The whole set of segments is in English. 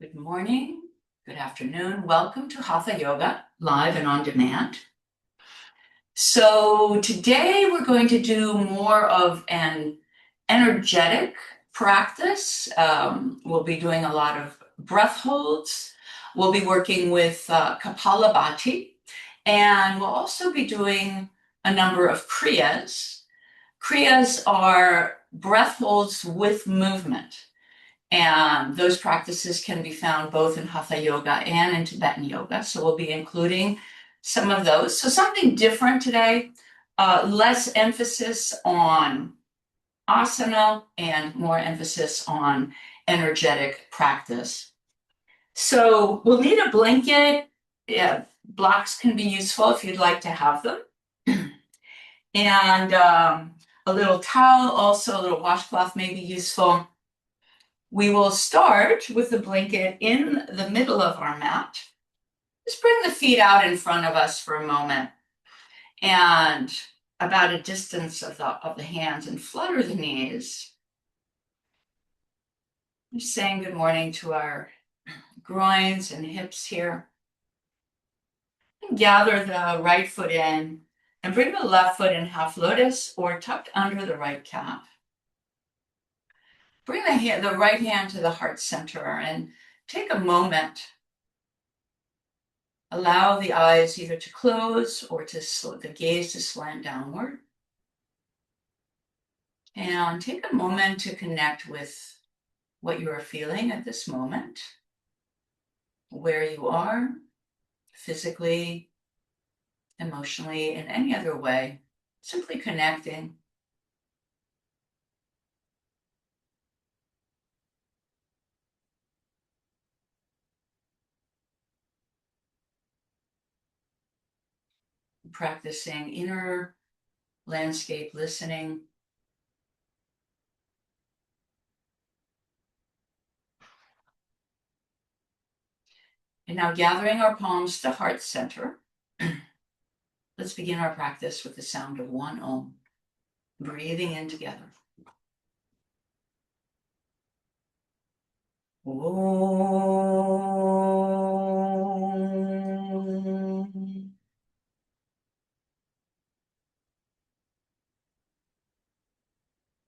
Good morning, good afternoon. Welcome to Hatha Yoga, live and on demand. So today we're going to do more of an energetic practice. We'll be doing a lot of breath holds. We'll be working with Kapalabhati, and we'll also be doing a number of kriyas. Kriyas are breath holds with movement. And those practices can be found both in Hatha Yoga and in Tibetan Yoga. So we'll be including some of those. So something different today, less emphasis on asana and more emphasis on energetic practice. So we'll need a blanket. Yeah, blocks can be useful if you'd like to have them. And a little towel, also a little washcloth may be useful. We will start with the blanket in the middle of our mat. Just bring the feet out in front of us for a moment and about a distance of the hands, and flutter the knees. Just saying good morning to our groins and hips here. And gather the right foot in and bring the left foot in half lotus or tucked under the right calf. Bring the right hand to the heart center and take a moment. Allow the eyes either to close or the gaze to slant downward. And take a moment to connect with what you are feeling at this moment, where you are physically, emotionally, in any other way, simply connecting. Practicing inner landscape listening. And now gathering our palms to heart center. Let's begin our practice with the sound of one Om, breathing in together. Om.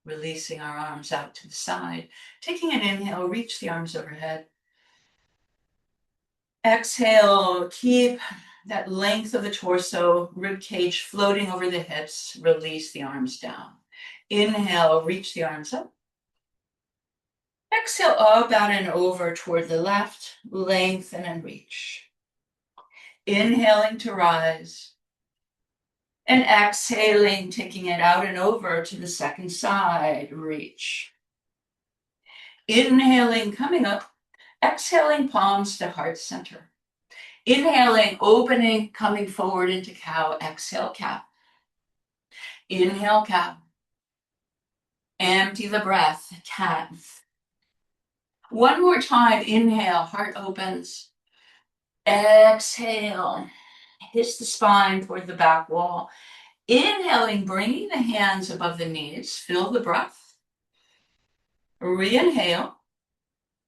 Releasing our arms out to the side. Taking an inhale, reach the arms overhead. Exhale, keep that length of the torso, rib cage floating over the hips. Release the arms down. Inhale, reach the arms up. Exhale, up, out, and over toward the left. Lengthen and reach. Inhaling to rise. And exhaling, taking it out and over to the second side. Reach. Inhaling, coming up. Exhaling, palms to heart center. Inhaling, opening, coming forward into cow. Exhale, cow. Inhale, cow. Empty the breath, cat. One more time, inhale, heart opens. Exhale, hiss the spine toward the back wall. Inhaling, bringing the hands above the knees. Fill the breath. Re-inhale.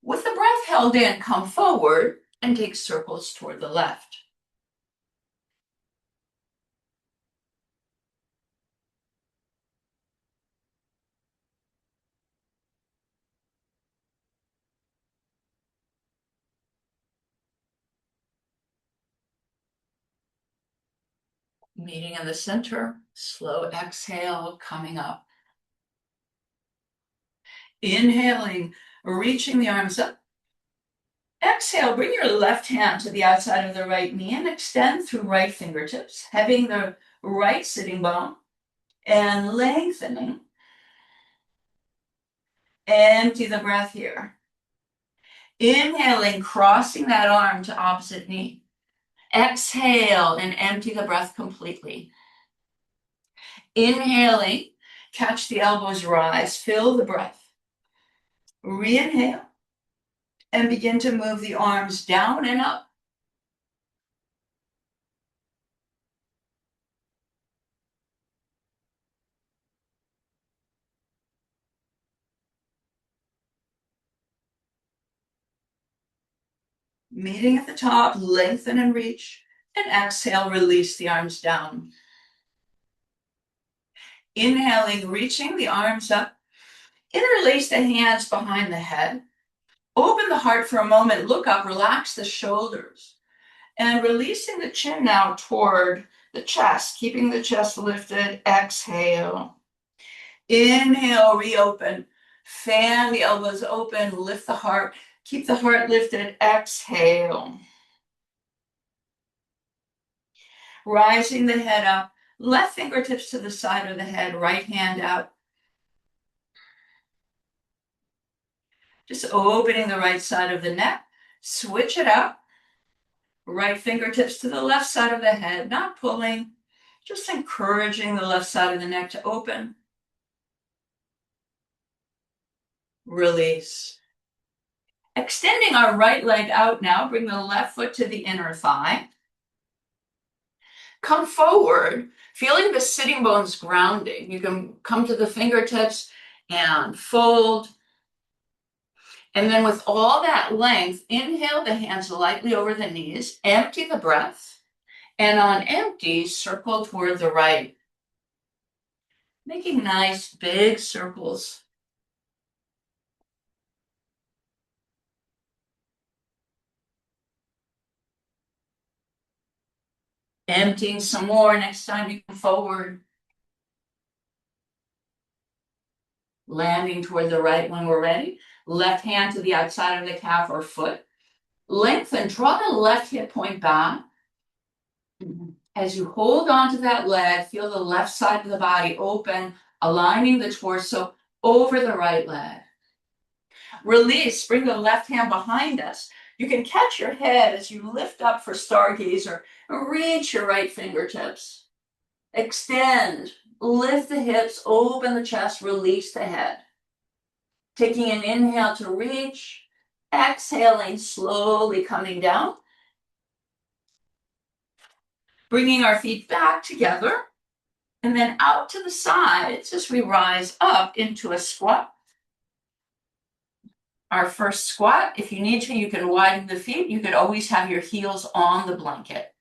With the breath held in, come forward and take circles toward the left. Meeting in the center, slow exhale, coming up. Inhaling, reaching the arms up. Exhale, bring your left hand to the outside of the right knee and extend through right fingertips, having the right sitting bone and lengthening. Empty the breath here. Inhaling, crossing that arm to opposite knee. Exhale and empty the breath completely. Inhaling, catch the elbows rise, fill the breath. Re-inhale and begin to move the arms down and up. Meeting at the top, lengthen and reach, and exhale, release the arms down. Inhaling, reaching the arms up, interlace the hands behind the head. Open the heart for a moment, look up, relax the shoulders. And releasing the chin now toward the chest, keeping the chest lifted, exhale. Inhale, reopen. Fan the elbows open, lift the heart, keep the heart lifted, exhale. Rising the head up, left fingertips to the side of the head, right hand out. Just opening the right side of the neck, switch it up. Right fingertips to the left side of the head, not pulling, just encouraging the left side of the neck to open. Release. Extending our right leg out now, bring the left foot to the inner thigh. Come forward, feeling the sitting bones grounding. You can come to the fingertips and fold. And then with all that length, inhale the hands lightly over the knees, empty the breath, and on empty, circle toward the right. Making nice big circles. Emptying some more next time you come forward. Landing toward the right when we're ready. Left hand to the outside of the calf or foot. Lengthen, draw the left hip point back. As you hold onto that leg, feel the left side of the body open, aligning the torso over the right leg. Release, bring the left hand behind us. You can catch your head as you lift up for stargazer. Reach your right fingertips. Extend, lift the hips, open the chest, release the head. Taking an inhale to reach, exhaling, slowly coming down. Bringing our feet back together, and then out to the sides as we rise up into a squat. Our first squat, if you need to, you can widen the feet. You could always have your heels on the blanket.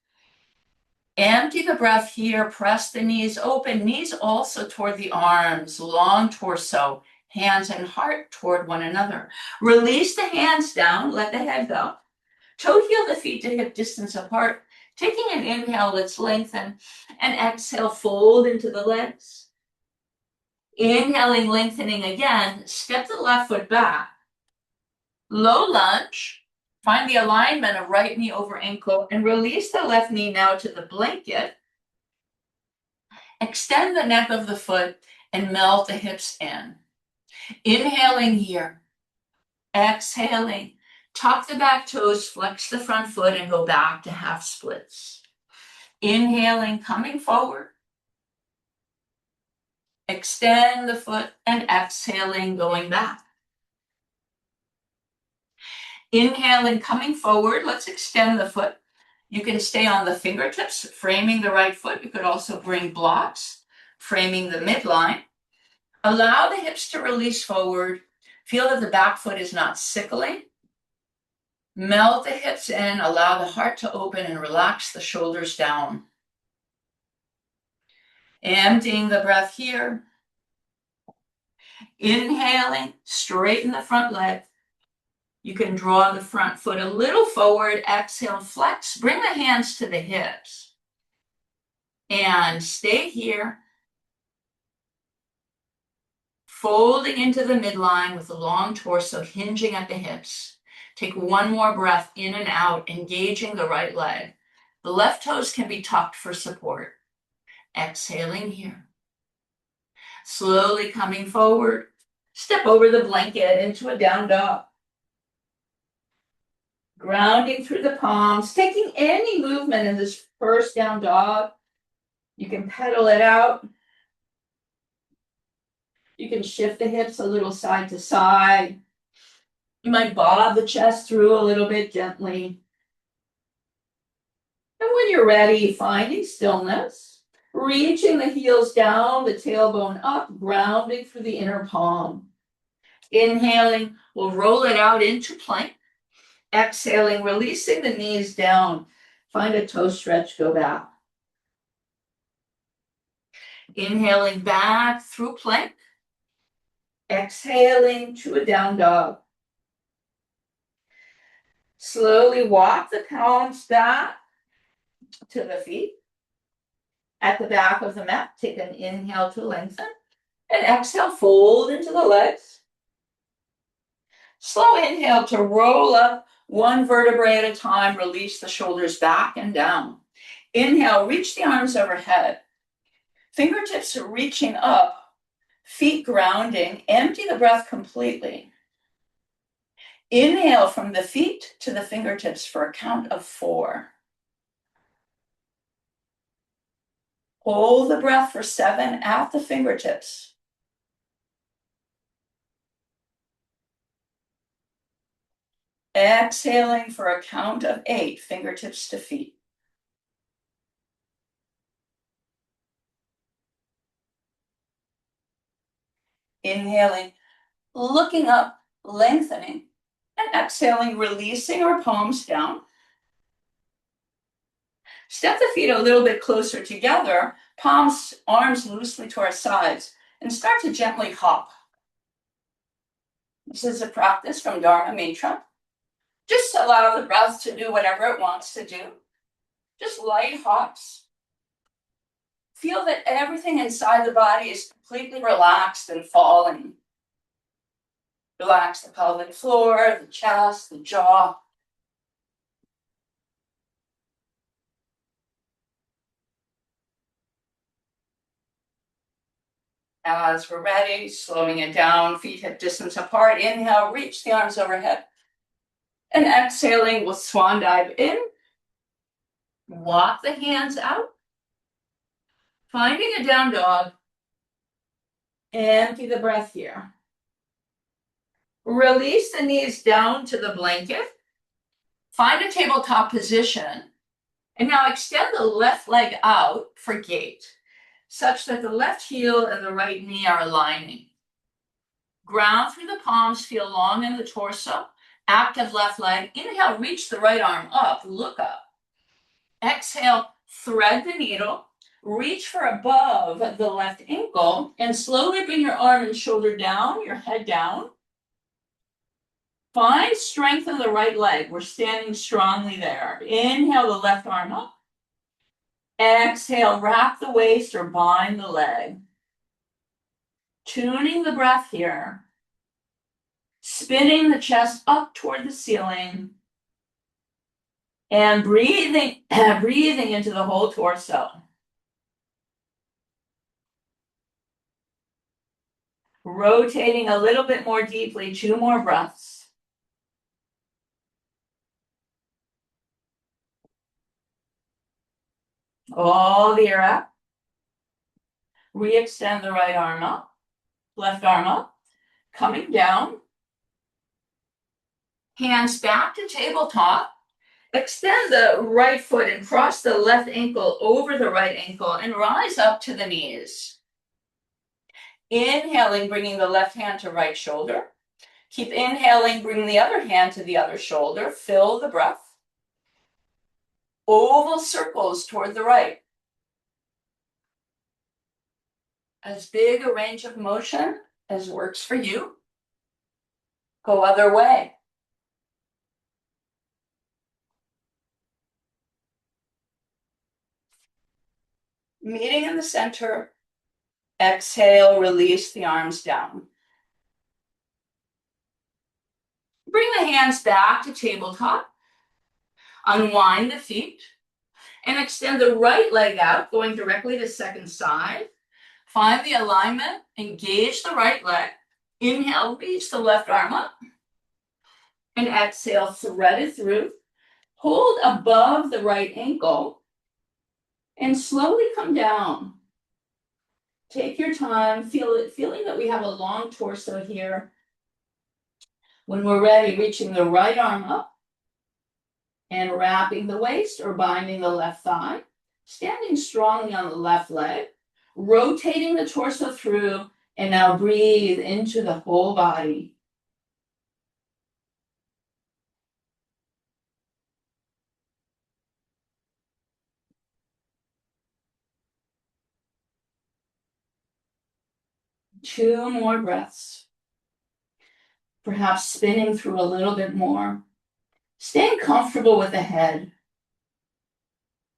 Empty the breath here, press the knees open, knees also toward the arms, long torso, hands and heart toward one another. Release the hands down, let the head go. Toe heel the feet to hip distance apart. Taking an inhale, let's lengthen, and exhale, fold into the legs. Inhaling, lengthening again, step the left foot back. Low lunge, find the alignment of right knee over ankle, and release the left knee now to the blanket. Extend the neck of the foot and melt the hips in. Inhaling here, exhaling. Tuck the back toes, flex the front foot, and go back to half splits. Inhaling, coming forward. Extend the foot, and exhaling, going back. Inhaling, coming forward. Let's extend the foot. You can stay on the fingertips, framing the right foot. You could also bring blocks, framing the midline. Allow the hips to release forward. Feel that the back foot is not sickling. Melt the hips in, allow the heart to open and relax the shoulders down. Emptying the breath here. Inhaling, straighten the front leg. You can draw the front foot a little forward, exhale, flex, bring the hands to the hips. And stay here. Folding into the midline with the long torso hinging at the hips. Take one more breath in and out, engaging the right leg. The left toes can be tucked for support. Exhaling here. Slowly coming forward. Step over the blanket into a down dog. Grounding through the palms, taking any movement in this first down dog. You can pedal it out. You can shift the hips a little side to side. You might bob the chest through a little bit gently. And when you're ready, finding stillness, reaching the heels down, the tailbone up, grounding through the inner palm. Inhaling, we'll roll it out into plank. Exhaling, releasing the knees down. Find a toe stretch, go back. Inhaling back through plank. Exhaling to a down dog. Slowly walk the palms back to the feet. At the back of the mat, take an inhale to lengthen. And exhale, fold into the legs. Slow inhale to roll up one vertebrae at a time. Release the shoulders back and down. Inhale, reach the arms overhead. Fingertips are reaching up. Feet grounding. Empty the breath completely. Inhale from the feet to the fingertips for a count of 4. Hold the breath for 7 at the fingertips. Exhaling for a count of 8, fingertips to feet. Inhaling, looking up, lengthening, and exhaling, releasing our palms down. Step the feet a little bit closer together, palms, arms loosely to our sides, and start to gently hop. This is a practice from Dharma Mitra. Just allow the breath to do whatever it wants to do. Just light hops. Feel that everything inside the body is completely relaxed and falling. Relax the pelvic floor, the chest, the jaw. As we're ready, slowing it down, feet hip distance apart. Inhale, reach the arms overhead. And exhaling, we'll swan dive in. Walk the hands out. Finding a down dog. Empty the breath here. Release the knees down to the blanket. Find a tabletop position. And now extend the left leg out for gate, such that the left heel and the right knee are aligning. Ground through the palms, feel long in the torso. Active left leg. Inhale, reach the right arm up, look up. Exhale, thread the needle. Reach for above the left ankle and slowly bring your arm and shoulder down, your head down. Find strength in the right leg. We're standing strongly there. Inhale the left arm up. Exhale, wrap the waist or bind the leg. Tuning the breath here. Spinning the chest up toward the ceiling. And breathing into the whole torso. Rotating a little bit more deeply, 2 more breaths. All the air out. Re-extend the right arm up, left arm up, coming down. Hands back to tabletop. Extend the right foot and cross the left ankle over the right ankle and rise up to the knees. Inhaling, bringing the left hand to right shoulder. Keep inhaling, bring the other hand to the other shoulder. Fill the breath. Oval circles toward the right. As big a range of motion as works for you. Go other way. Meeting in the center. Exhale, release the arms down. Bring the hands back to tabletop. Unwind the feet. And extend the right leg out, going directly to second side. Find the alignment. Engage the right leg. Inhale, reach the left arm up. And exhale, thread it through. Hold above the right ankle. And slowly come down. Take your time, feeling that we have a long torso here. When we're ready, reaching the right arm up and wrapping the waist or binding the left thigh, standing strongly on the left leg, rotating the torso through, and now breathe into the whole body. 2 more breaths. Perhaps spinning through a little bit more. Staying comfortable with the head.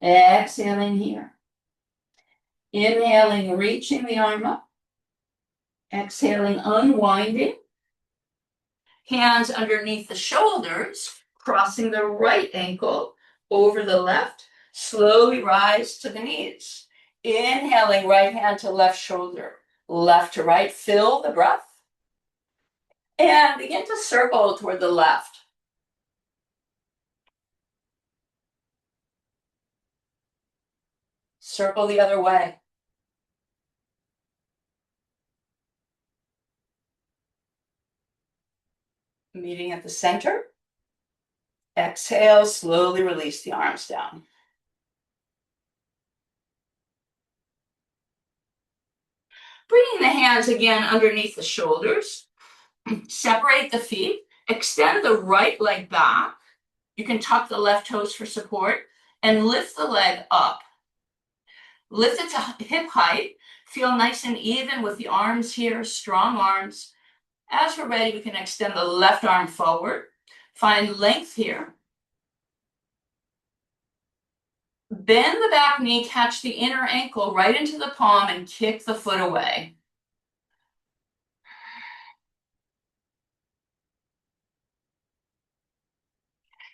Exhaling here. Inhaling, reaching the arm up. Exhaling, unwinding. Hands underneath the shoulders, crossing the right ankle over the left. Slowly rise to the knees. Inhaling, right hand to left shoulder, left to right. Fill the breath. And begin to circle toward the left. Circle the other way. Meeting at the center. Exhale, slowly release the arms down. Bringing the hands again underneath the shoulders. Separate the feet. Extend the right leg back. You can tuck the left toes for support and lift the leg up. Lift it to hip height. Feel nice and even with the arms here, strong arms. As we're ready, we can extend the left arm forward. Find length here. Bend the back knee, catch the inner ankle right into the palm and kick the foot away.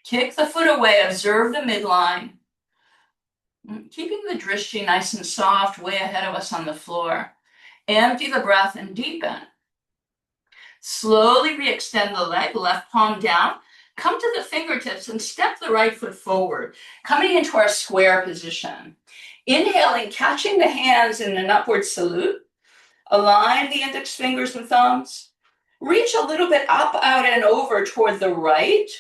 Kick the foot away, observe the midline. Keeping the drishti nice and soft, way ahead of us on the floor. Empty the breath and deepen. Slowly re-extend the leg, left palm down. Come to the fingertips and step the right foot forward, coming into our square position. Inhaling, catching the hands in an upward salute. Align the index fingers and thumbs. Reach a little bit up, out, and over toward the right.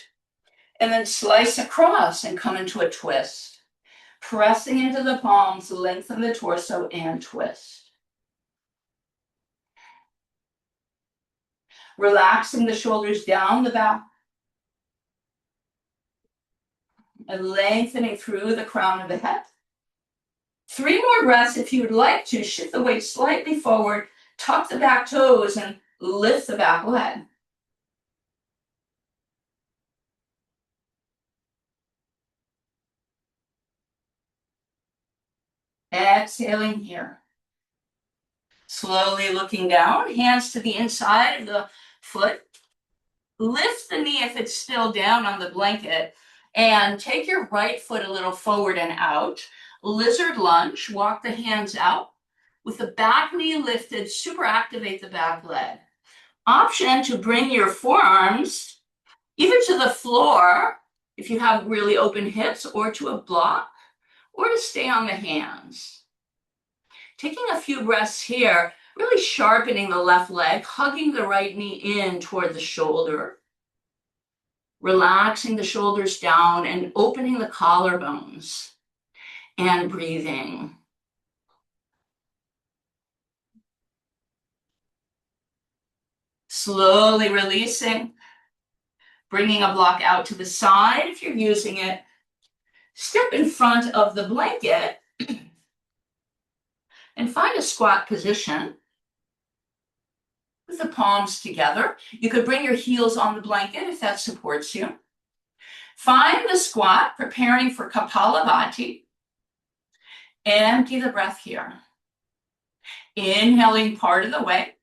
And then slice across and come into a twist. Pressing into the palms, lengthen the torso and twist. Relaxing the shoulders down the back. And lengthening through the crown of the head. 3 more breaths if you would like to. Shift the weight slightly forward, tuck the back toes, and lift the back leg. Exhaling here. Slowly looking down, hands to the inside of the foot. Lift the knee if it's still down on the blanket, and take your right foot a little forward and out. Lizard lunge, walk the hands out. With the back knee lifted, super activate the back leg. Option to bring your forearms either to the floor, if you have really open hips, or to a block, or to stay on the hands. Taking a few breaths here, really sharpening the left leg, hugging the right knee in toward the shoulder. Relaxing the shoulders down and opening the collarbones. And breathing. Slowly releasing. Bringing a block out to the side if you're using it. Step in front of the blanket and find a squat position with the palms together. You could bring your heels on the blanket if that supports you. Find the squat, preparing for Kapalabhati. Empty the breath here. Inhaling part of the way.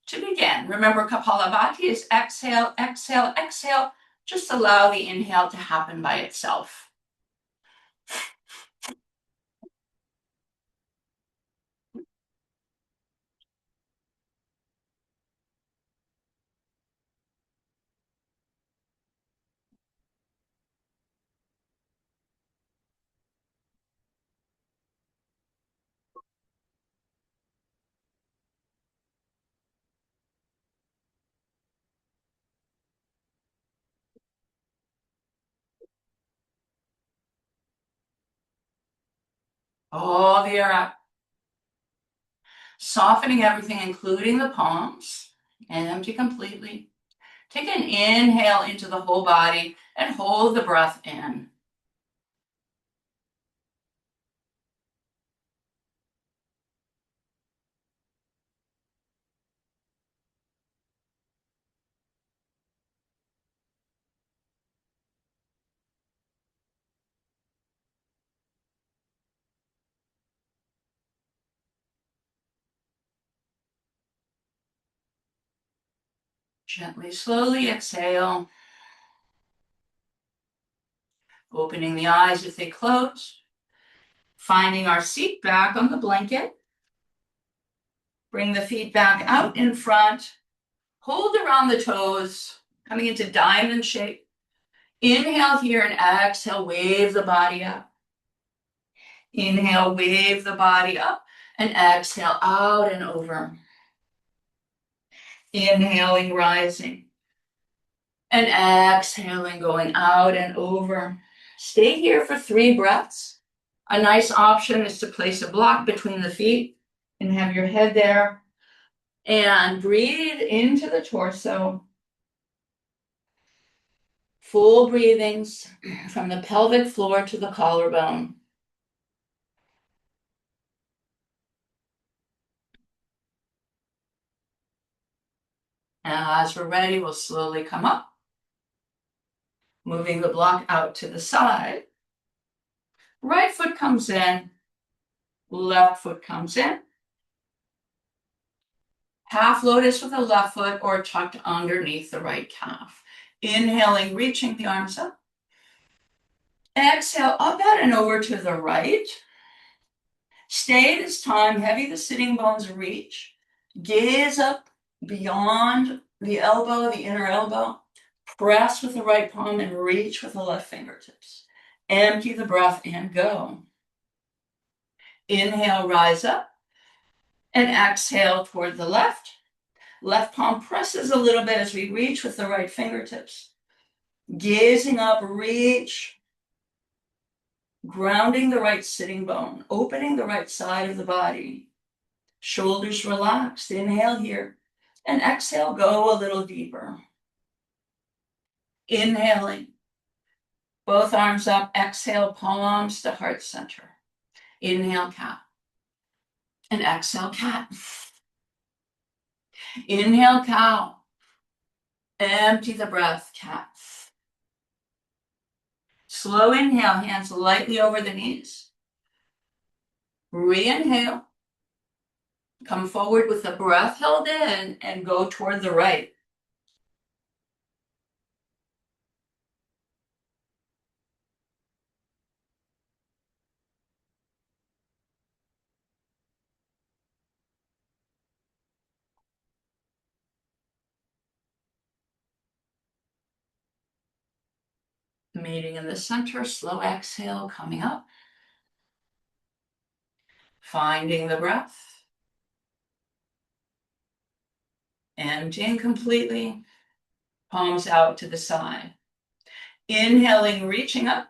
To begin, remember Kapalabhati is exhale, exhale, exhale. Just allow the inhale to happen by itself. All the air out. Softening everything, including the palms. And empty completely. Take an inhale into the whole body and hold the breath in. Gently, slowly exhale. Opening the eyes if they close. Finding our seat back on the blanket. Bring the feet back out in front. Hold around the toes, coming into diamond shape. Inhale here and exhale, wave the body up. Inhale, wave the body up, and exhale out and over. Inhaling, rising. And exhaling, going out and over. Stay here for 3 breaths. A nice option is to place a block between the feet and have your head there. And breathe into the torso. Full breathings from the pelvic floor to the collarbone. And as we're ready, we'll slowly come up. Moving the block out to the side. Right foot comes in. Left foot comes in. Half lotus with the left foot or tucked underneath the right calf. Inhaling, reaching the arms up. Exhale, up out and over to the right. Stay this time, heavy the sitting bones reach. Gaze up beyond the elbow, the inner elbow. Press with the right palm and reach with the left fingertips. Empty the breath and go. Inhale, rise up. And exhale toward the left. Left palm presses a little bit as we reach with the right fingertips. Gazing up, reach. Grounding the right sitting bone. Opening the right side of the body. Shoulders relaxed. Inhale here. And exhale, go a little deeper. Inhaling. Both arms up. Exhale, palms to heart center. Inhale, cat. And exhale, cat. Inhale, cow. Empty the breath, cat. Slow inhale, hands lightly over the knees. Re-inhale. Come forward with the breath held in and go toward the right. Meeting in the center, slow exhale, coming up. Finding the breath. Emptying completely. Palms out to the side. Inhaling, reaching up.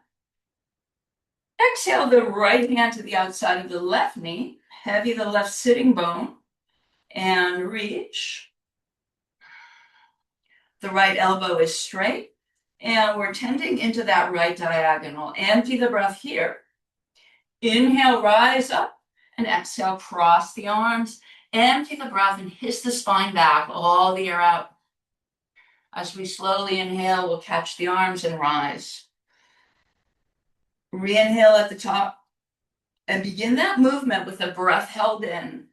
Exhale the right hand to the outside of the left knee. Heavy the left sitting bone. And reach. The right elbow is straight. And we're tending into that right diagonal. Empty the breath here. Inhale, rise up. And exhale, cross the arms. Empty the breath and hiss the spine back. All the air out. As we slowly inhale, we'll catch the arms and rise. Re-inhale at the top. And begin that movement with the breath held in.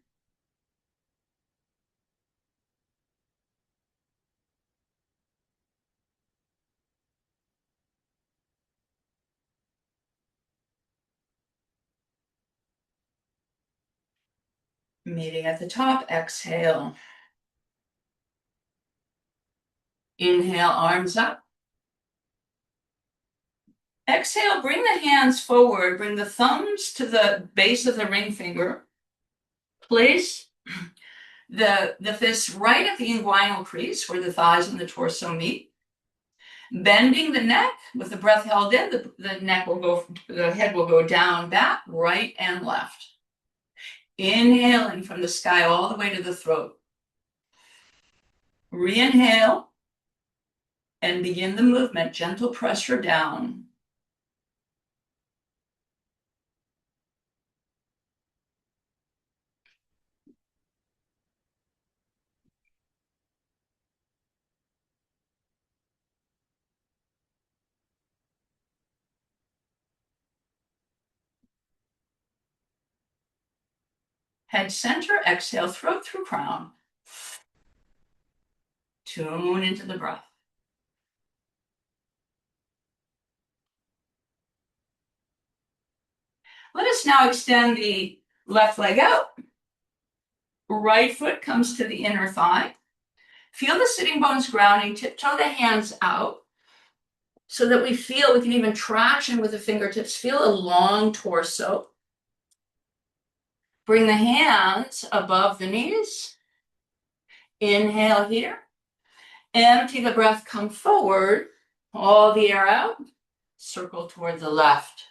Meeting at the top, exhale. Inhale, arms up. Exhale, bring the hands forward. Bring the thumbs to the base of the ring finger. Place the fists right at the inguinal crease where the thighs and the torso meet. Bending the neck with the breath held in, the head will go down, back, right and left. Inhaling from the sky all the way to the throat. Re-inhale and begin the movement, gentle pressure down. Head center, exhale, throat through crown. Tune into the breath. Let us now extend the left leg out. Right foot comes to the inner thigh. Feel the sitting bones grounding, tiptoe the hands out so that we can even traction with the fingertips. Feel a long torso. Bring the hands above the knees. Inhale here. Empty the breath, come forward. All the air out. Circle toward the left.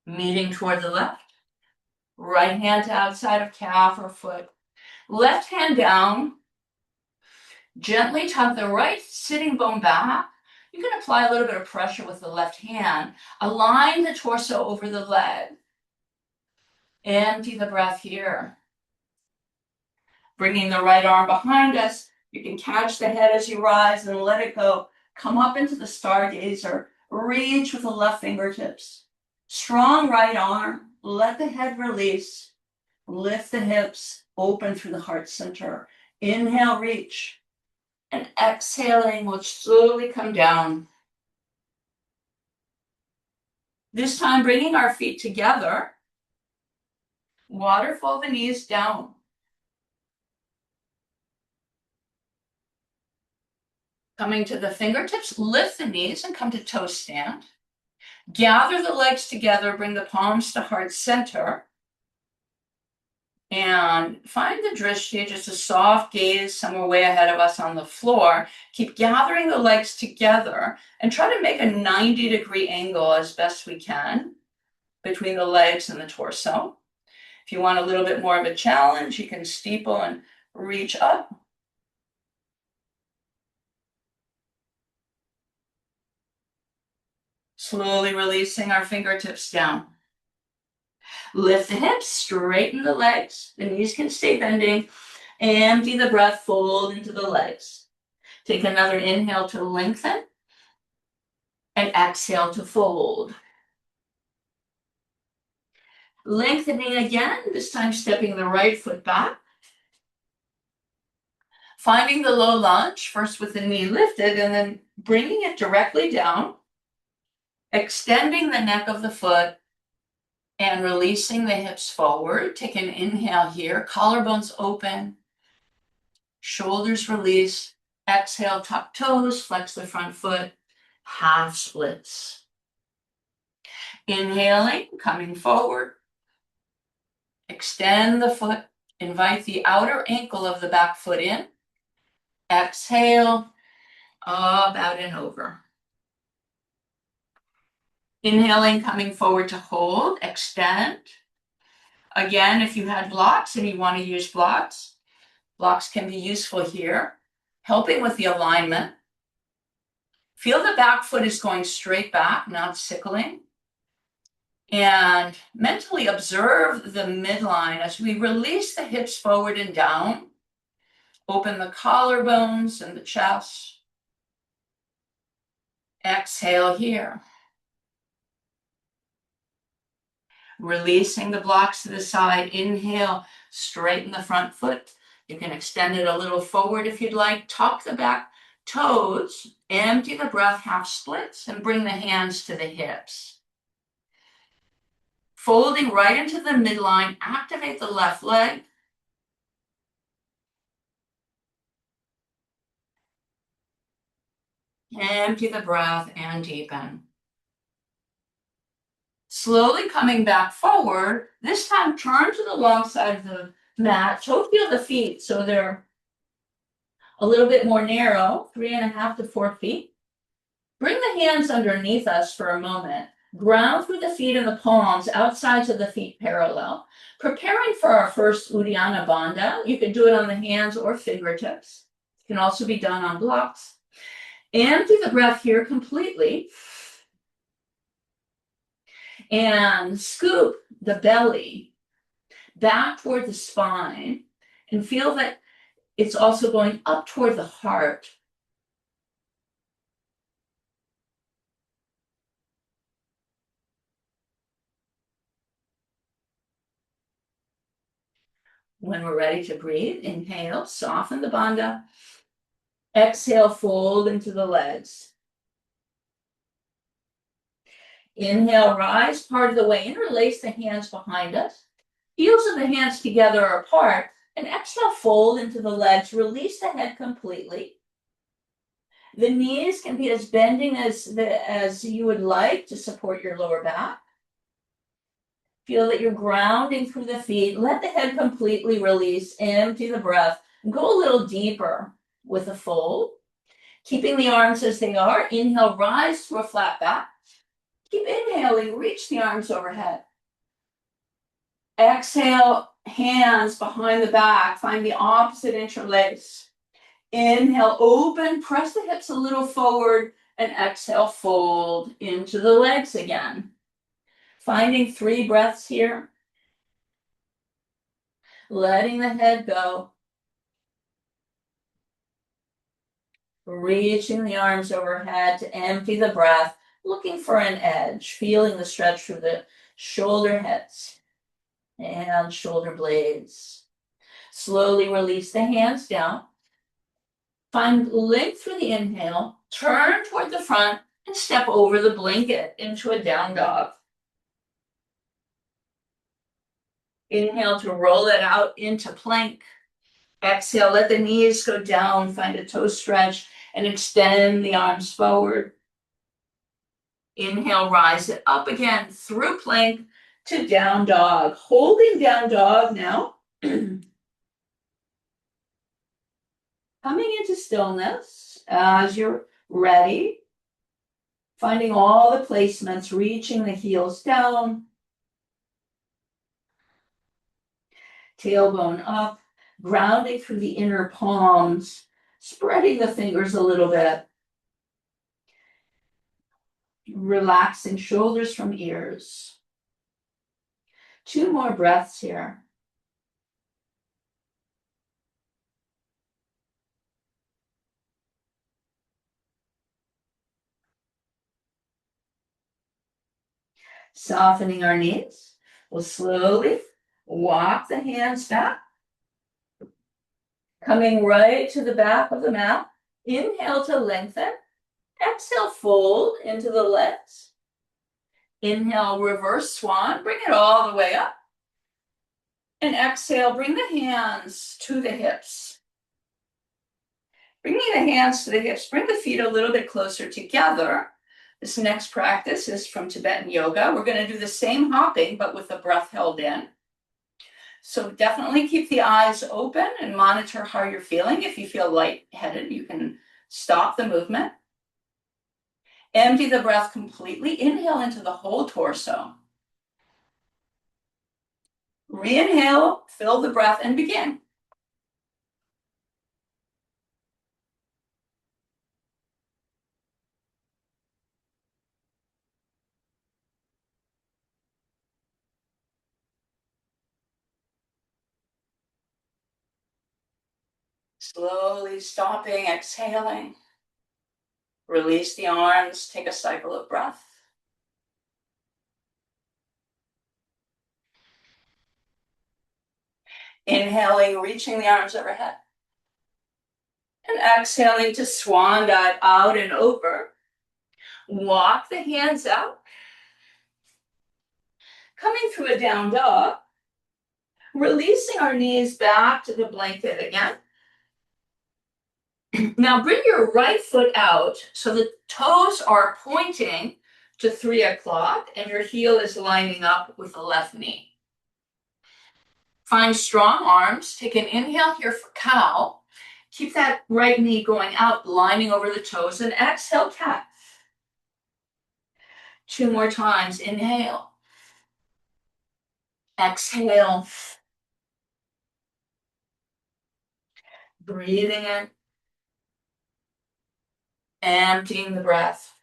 Meeting toward the left. Right hand to outside of calf or foot. Left hand down. Gently tuck the right sitting bone back. You can apply a little bit of pressure with the left hand. Align the torso over the leg. Empty the breath here. Bringing the right arm behind us. You can catch the head as you rise and let it go. Come up into the stargazer. Reach with the left fingertips. Strong right arm. Let the head release. Lift the hips. Open through the heart center. Inhale, reach. And exhaling will slowly come down. This time, bringing our feet together. Waterfall the knees down. Coming to the fingertips, lift the knees and come to toe stand. Gather the legs together, bring the palms to heart center. And find the drishti, just a soft gaze somewhere way ahead of us on the floor. Keep gathering the legs together and try to make a 90-degree angle as best we can between the legs and the torso. If you want a little bit more of a challenge, you can steeple and reach up. Slowly releasing our fingertips down. Lift the hips, straighten the legs. The knees can stay bending. Empty the breath, fold into the legs. Take another inhale to lengthen. And exhale to fold. Lengthening again, this time stepping the right foot back. Finding the low lunge, first with the knee lifted and then bringing it directly down. Extending the neck of the foot and releasing the hips forward. Take an inhale here, collarbones open, shoulders release. Exhale, tuck toes, flex the front foot, half splits. Inhaling, coming forward. Extend the foot, invite the outer ankle of the back foot in. Exhale, up, out, and over. Inhaling, coming forward to hold, extend. Again, if you had blocks and you want to use blocks can be useful here, helping with the alignment. Feel the back foot is going straight back, not sickling. And mentally observe the midline as we release the hips forward and down. Open the collarbones and the chest. Exhale here. Releasing the blocks to the side. Inhale, straighten the front foot. You can extend it a little forward if you'd like. Tuck the back toes. Empty the breath, half splits, and bring the hands to the hips. Folding right into the midline. Activate the left leg. Empty the breath and deepen. Slowly coming back forward, this time turn to the long side of the mat. Toe feel the feet so they're a little bit more narrow, 3.5 to 4 feet. Bring the hands underneath us for a moment. Ground through the feet and the palms, outsides of the feet parallel. Preparing for our first Uddiyana Bandha. You can do it on the hands or fingertips. It can also be done on blocks. Empty the breath here completely. And scoop the belly back toward the spine and feel that it's also going up toward the heart. When we're ready to breathe, inhale, soften the bandha. Exhale, fold into the legs. Inhale, rise part of the way, interlace the hands behind us. Heels of the hands together or apart, and exhale, fold into the legs. Release the head completely. The knees can be as bending as you would like to support your lower back. Feel that you're grounding through the feet. Let the head completely release. Empty the breath. Go a little deeper with a fold. Keeping the arms as they are. Inhale, rise to a flat back. Keep inhaling, reach the arms overhead. Exhale, hands behind the back. Find the opposite interlace. Inhale, open, press the hips a little forward, and exhale, fold into the legs again. Finding 3 breaths here. Letting the head go. Reaching the arms overhead to empty the breath, looking for an edge, feeling the stretch through the shoulder heads and shoulder blades. Slowly release the hands down. Find length through the inhale, turn toward the front, and step over the blanket into a down dog. Inhale to roll it out into plank. Exhale, let the knees go down, find a toe stretch, and extend the arms forward. Inhale, rise it up again through plank to down dog. Holding down dog now. Coming into stillness as you're ready. Finding all the placements, reaching the heels down. Tailbone up, grounding through the inner palms, spreading the fingers a little bit. Relaxing shoulders from ears. 2 more breaths here. Softening our knees. We'll slowly walk the hands back. Coming right to the back of the mat. Inhale to lengthen. Exhale, fold into the legs. Inhale, reverse swan. Bring it all the way up. And exhale, bring the hands to the hips. Bringing the hands to the hips, bring the feet a little bit closer together. This next practice is from Tibetan yoga. We're going to do the same hopping, but with the breath held in. So definitely keep the eyes open and monitor how you're feeling. If you feel lightheaded, you can stop the movement. Empty the breath completely. Inhale into the whole torso. Re-inhale, fill the breath, and begin. Slowly stopping, exhaling. Release the arms, take a cycle of breath. Inhaling, reaching the arms overhead. And exhaling to swan dive out and over. Walk the hands out. Coming through a down dog. Releasing our knees back to the blanket again. Now bring your right foot out so the toes are pointing to 3 o'clock and your heel is lining up with the left knee. Find strong arms. Take an inhale here for cow. Keep that right knee going out, lining over the toes, and exhale, cat. 2 more times. Inhale. Exhale. Breathing in. Emptying the breath.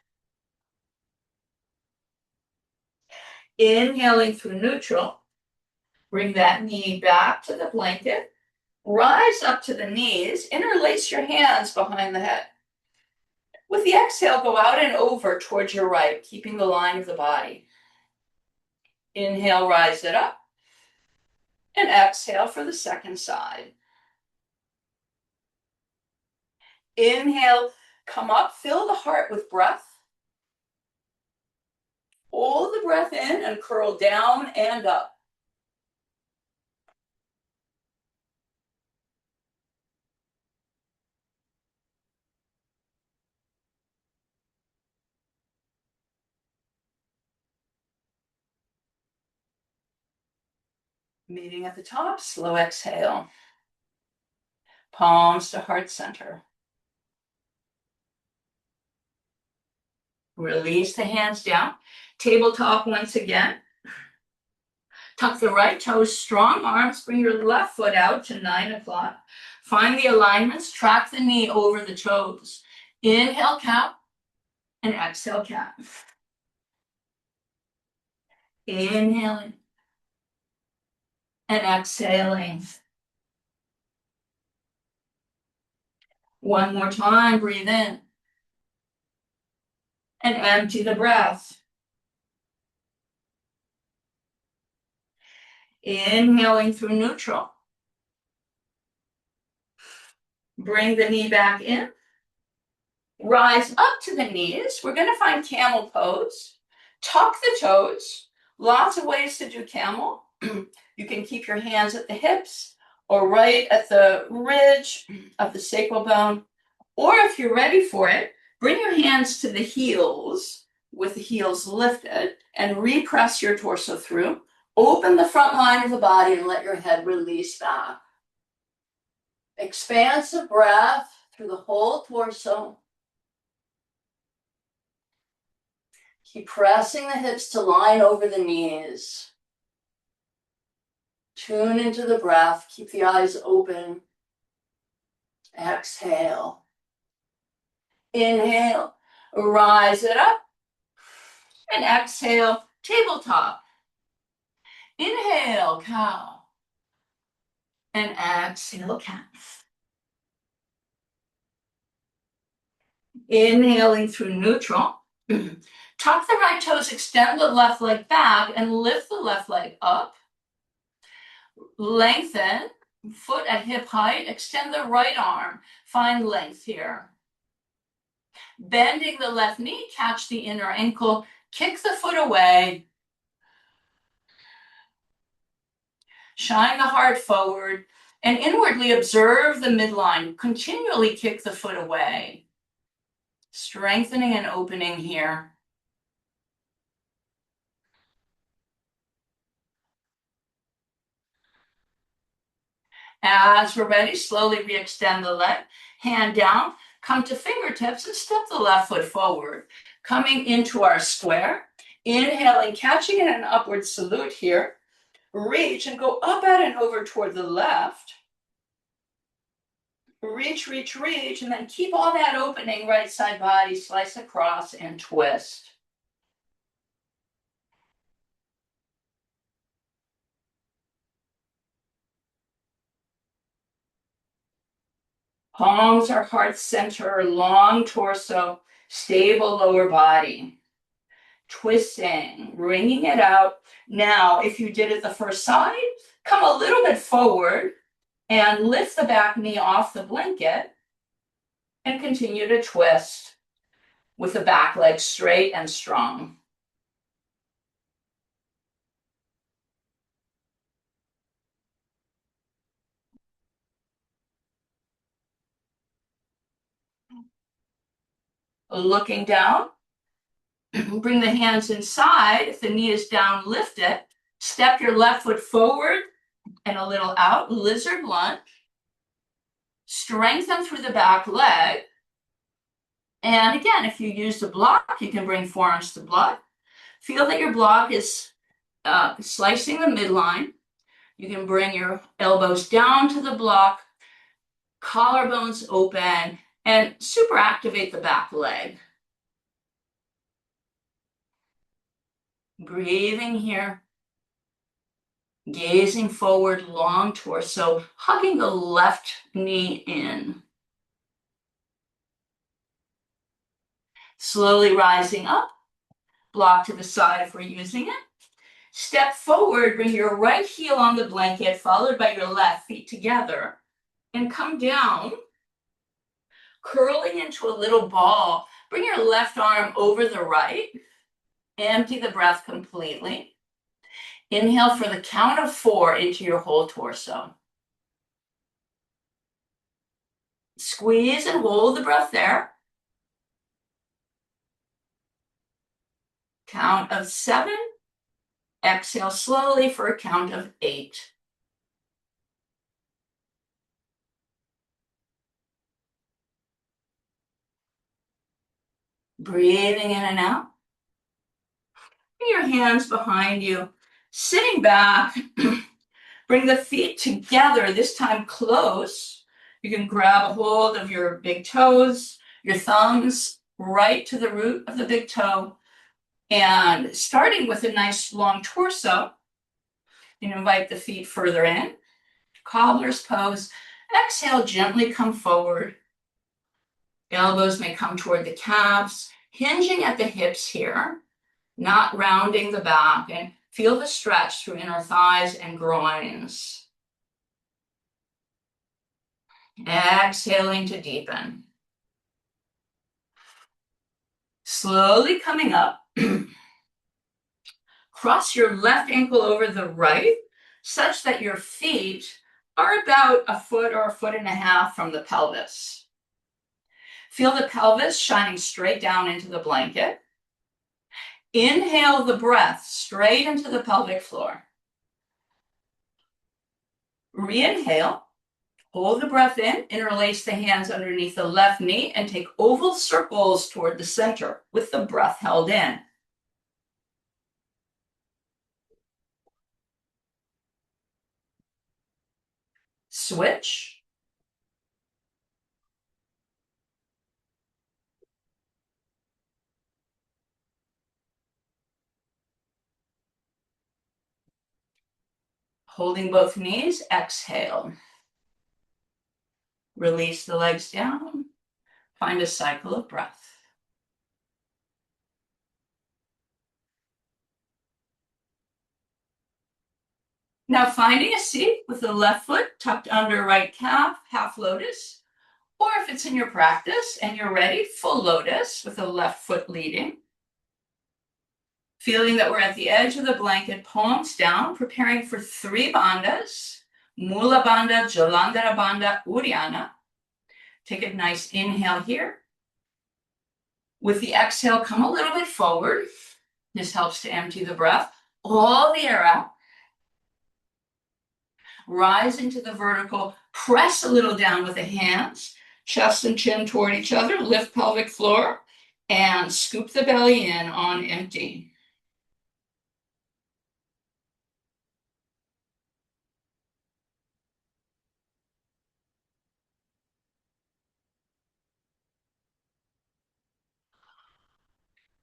Inhaling through neutral. Bring that knee back to the blanket. Rise up to the knees. Interlace your hands behind the head. With the exhale, go out and over towards your right, keeping the line of the body. Inhale, rise it up. And exhale for the second side. Inhale, come up, fill the heart with breath. Hold the breath in and curl down and up. Meeting at the top, slow exhale. Palms to heart center. Release the hands down. Tabletop once again. Tuck the right toes, strong arms. Bring your left foot out to 9 o'clock. Find the alignments. Track the knee over the toes. Inhale, cow, and exhale, cat. Inhaling and exhaling. One more time, breathe in. And empty the breath. Inhaling through neutral. Bring the knee back in. Rise up to the knees. We're going to find camel pose. Tuck the toes. Lots of ways to do camel. You can keep your hands at the hips or right at the ridge of the sacral bone. Or if you're ready for it, bring your hands to the heels with the heels lifted and repress your torso through. Open the front line of the body and let your head release back. Expansive breath through the whole torso. Keep pressing the hips to line over the knees. Tune into the breath. Keep the eyes open. Exhale. Inhale. Rise it up. And exhale. Tabletop. Inhale, cow. And exhale, cat. Inhaling through neutral. Tuck the right toes, extend the left leg back, and lift the left leg up. Lengthen, foot at hip height, extend the right arm. Find length here. Bending the left knee, catch the inner ankle, kick the foot away. Shine the heart forward, and inwardly observe the midline. Continually kick the foot away. Strengthening and opening here. As we're ready, slowly re-extend the leg, hand down, come to fingertips and step the left foot forward. Coming into our square, inhaling, catching in an upward salute here. Reach and go up at and over toward the left. Reach, reach, reach, and then keep all that opening, right side body, slice across and twist. Palms are heart center, long torso, stable lower body. Twisting, wringing it out. Now, if you did it the first side, come a little bit forward and lift the back knee off the blanket and continue to twist with the back leg straight and strong. Looking down, bring the hands inside. If the knee is down, lift it. Step your left foot forward and a little out, lizard lunge. Strengthen through the back leg. And again, if you use the block, you can bring forearms to block. Feel that your block is slicing the midline. You can bring your elbows down to the block, collarbones open, and super activate the back leg. Breathing here. Gazing forward, long torso, hugging the left knee in. Slowly rising up, block to the side if we're using it. Step forward, bring your right heel on the blanket, followed by your left, feet together, and come down, curling into a little ball. Bring your left arm over the right. Empty the breath completely. Inhale for the count of 4 into your whole torso. Squeeze and hold the breath there. Count of 7. Exhale slowly for a count of 8. Breathing in and out. Bring your hands behind you. Sitting back, bring the feet together, this time close. You can grab a hold of your big toes, your thumbs right to the root of the big toe. And starting with a nice long torso, you invite the feet further in. Cobbler's pose. Exhale, gently come forward. Elbows may come toward the calves, hinging at the hips here, not rounding the back, and feel the stretch through inner thighs and groins. Exhaling to deepen. Slowly coming up. Cross your left ankle over the right, such that your feet are about a foot or a foot and a half from the pelvis. Feel the pelvis shining straight down into the blanket. Inhale the breath straight into the pelvic floor. Re-inhale. Hold the breath in, interlace the hands underneath the left knee, and take oval circles toward the center with the breath held in. Switch. Holding both knees, exhale. Release the legs down. Find a cycle of breath. Now finding a seat with the left foot tucked under right calf, half lotus, or if it's in your practice and you're ready, full lotus with the left foot leading. Feeling that we're at the edge of the blanket, palms down, preparing for 3 bandhas, Mula Bandha, Jalandhara Bandha, Uddiyana. Take a nice inhale here. With the exhale, come a little bit forward. This helps to empty the breath. All the air out. Rise into the vertical. Press a little down with the hands. Chest and chin toward each other. Lift pelvic floor. And scoop the belly in on empty.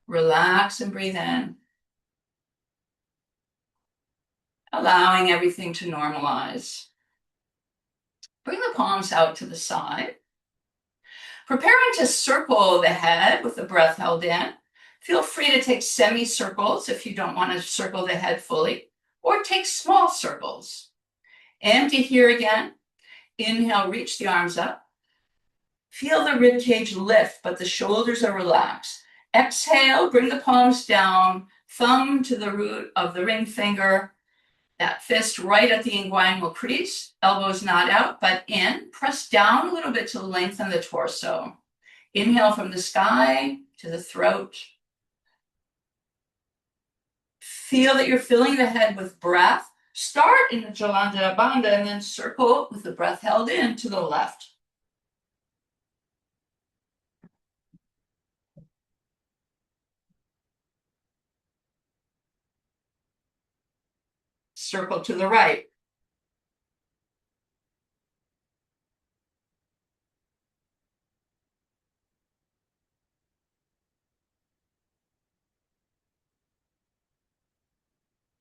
Relax and breathe in. Allowing everything to normalize. Bring the palms out to the side. Preparing to circle the head with the breath held in. Feel free to take semicircles if you don't want to circle the head fully, or take small circles. Empty here again. Inhale, reach the arms up. Feel the rib cage lift, but the shoulders are relaxed. Exhale, bring the palms down, thumb to the root of the ring finger, that fist right at the inguinal crease, elbows not out, but in. Press down a little bit to lengthen the torso. Inhale from the sky to the throat. Feel that you're filling the head with breath. Start in the Jalandhara Bandha and then circle with the breath held in to the left. Circle to the right.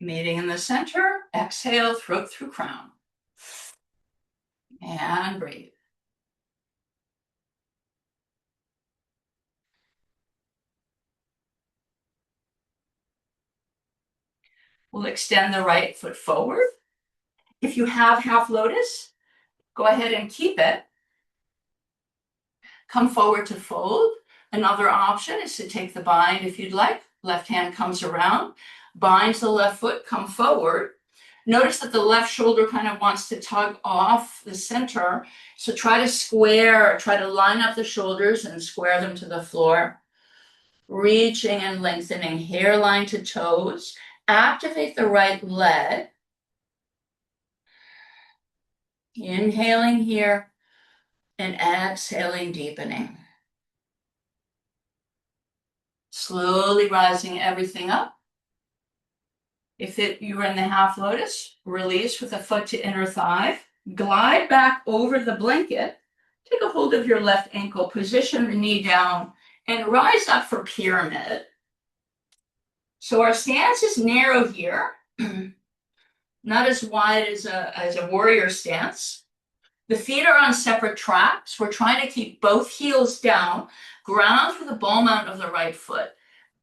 Meeting in the center. Exhale, throat through crown. And breathe. We'll extend the right foot forward. If you have half lotus, go ahead and keep it. Come forward to fold. Another option is to take the bind if you'd like. Left hand comes around, binds the left foot, come forward. Notice that the left shoulder kind of wants to tug off the center. So try to line up the shoulders and square them to the floor. Reaching and lengthening hairline to toes. Activate the right leg. Inhaling here and exhaling, deepening. Slowly rising everything up. If you were in the half lotus, release with a foot to inner thigh. Glide back over the blanket. Take a hold of your left ankle, position the knee down, and rise up for pyramid. So our stance is narrow here, not as wide as a warrior stance. The feet are on separate tracks. We're trying to keep both heels down, ground through the ball mount of the right foot.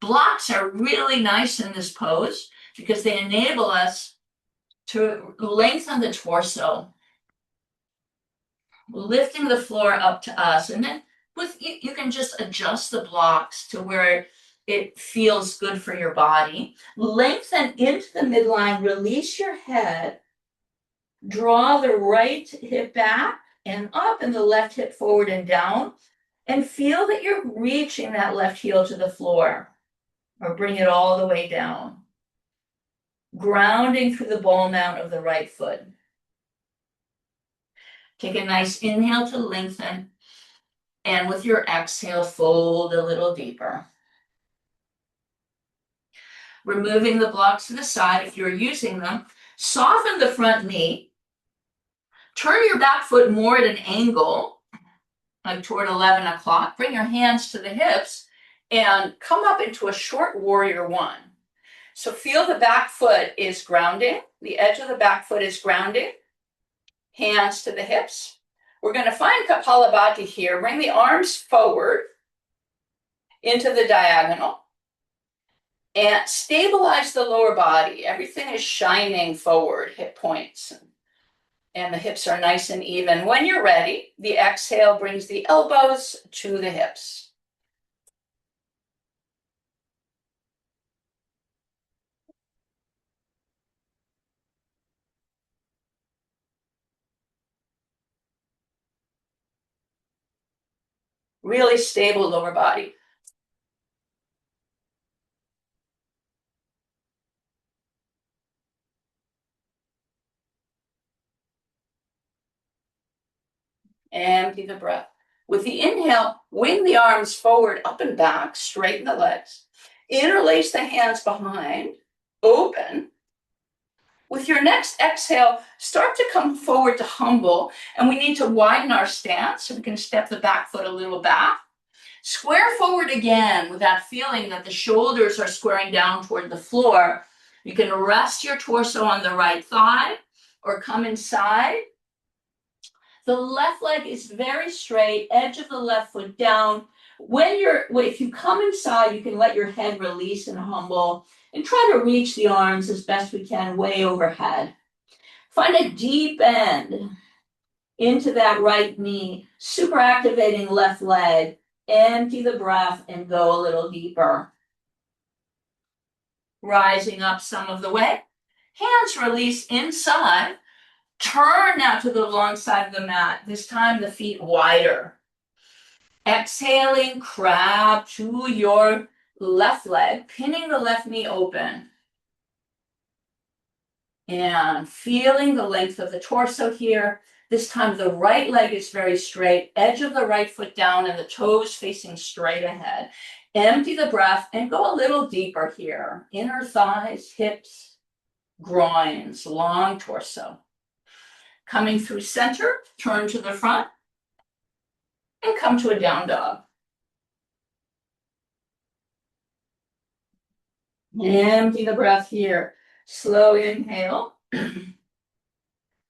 Blocks are really nice in this pose because they enable us to lengthen the torso, lifting the floor up to us. And then you can just adjust the blocks to where it feels good for your body. Lengthen into the midline, release your head, draw the right hip back and up and the left hip forward and down, and feel that you're reaching that left heel to the floor, or bring it all the way down. Grounding through the ball mount of the right foot. Take a nice inhale to lengthen, and with your exhale, fold a little deeper. Removing the blocks to the side if you're using them. Soften the front knee. Turn your back foot more at an angle, like toward 11 o'clock. Bring your hands to the hips and come up into a short warrior one. So feel the back foot is grounding. The edge of the back foot is grounding. Hands to the hips. We're going to find Kapalabhati here. Bring the arms forward into the diagonal and stabilize the lower body. Everything is shining forward, hip points, and the hips are nice and even. When you're ready, the exhale brings the elbows to the hips. Really stable lower body. Empty the breath. With the inhale, wing the arms forward, up and back, straighten the legs. Interlace the hands behind, open. With your next exhale, start to come forward to humble, and we need to widen our stance so we can step the back foot a little back. Square forward again with that feeling that the shoulders are squaring down toward the floor. You can rest your torso on the right thigh or come inside. The left leg is very straight, edge of the left foot down. If you come inside, you can let your head release and humble and try to reach the arms as best we can way overhead. Find a deep bend into that right knee, super activating left leg. Empty the breath and go a little deeper. Rising up some of the way. Hands release inside. Turn now to the long side of the mat. This time the feet wider. Exhaling, crab to your left leg, pinning the left knee open. And feeling the length of the torso here. This time the right leg is very straight, edge of the right foot down and the toes facing straight ahead. Empty the breath and go a little deeper here. Inner thighs, hips, groins, long torso. Coming through center, turn to the front and come to a down dog. Empty the breath here. Slow inhale.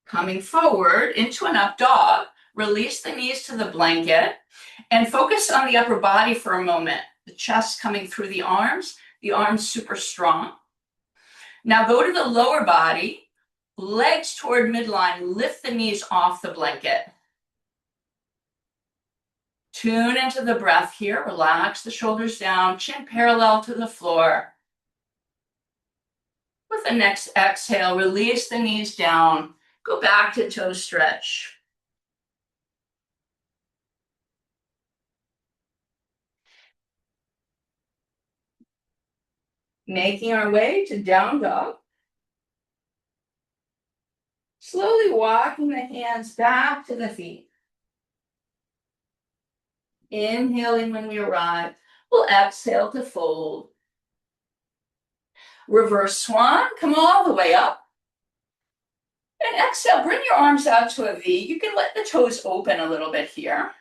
Coming forward into an up dog. Release the knees to the blanket and focus on the upper body for a moment. The chest coming through the arms super strong. Now go to the lower body, legs toward midline, lift the knees off the blanket. Tune into the breath here, relax the shoulders down, chin parallel to the floor. With the next exhale, release the knees down, go back to toe stretch. Making our way to down dog. Slowly walking the hands back to the feet. Inhaling when we arrive, we'll exhale to fold. Reverse swan, come all the way up. And exhale, bring your arms out to a V. You can let the toes open a little bit here.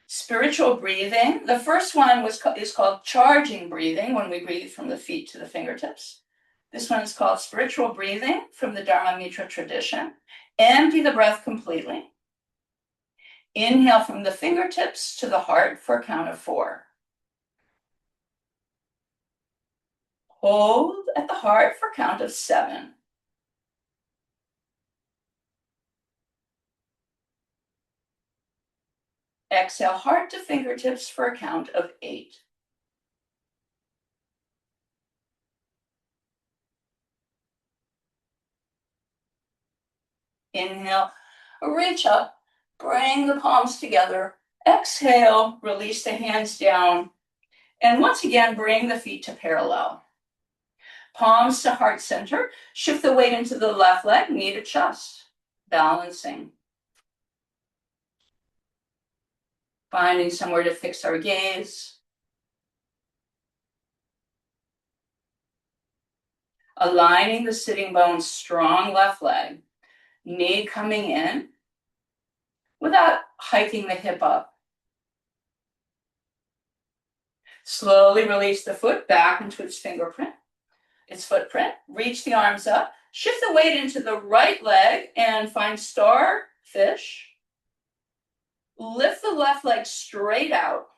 Spiritual breathing. The first one is called charging breathing, when we breathe from the feet to the fingertips. This one is called spiritual breathing from the Dharma Mitra tradition. Empty the breath completely. Inhale from the fingertips to the heart for a count of 4. Hold at the heart for a count of 7. Exhale, heart to fingertips for a count of 8. Inhale, reach up, bring the palms together. Exhale, release the hands down. And once again, bring the feet to parallel. Palms to heart center. Shift the weight into the left leg, knee to chest. Balancing. Finding somewhere to fix our gaze. Aligning the sitting bones, strong left leg. Knee coming in without hiking the hip up. Slowly release the foot back into its footprint. Reach the arms up. Shift the weight into the right leg and find starfish. Lift the left leg straight out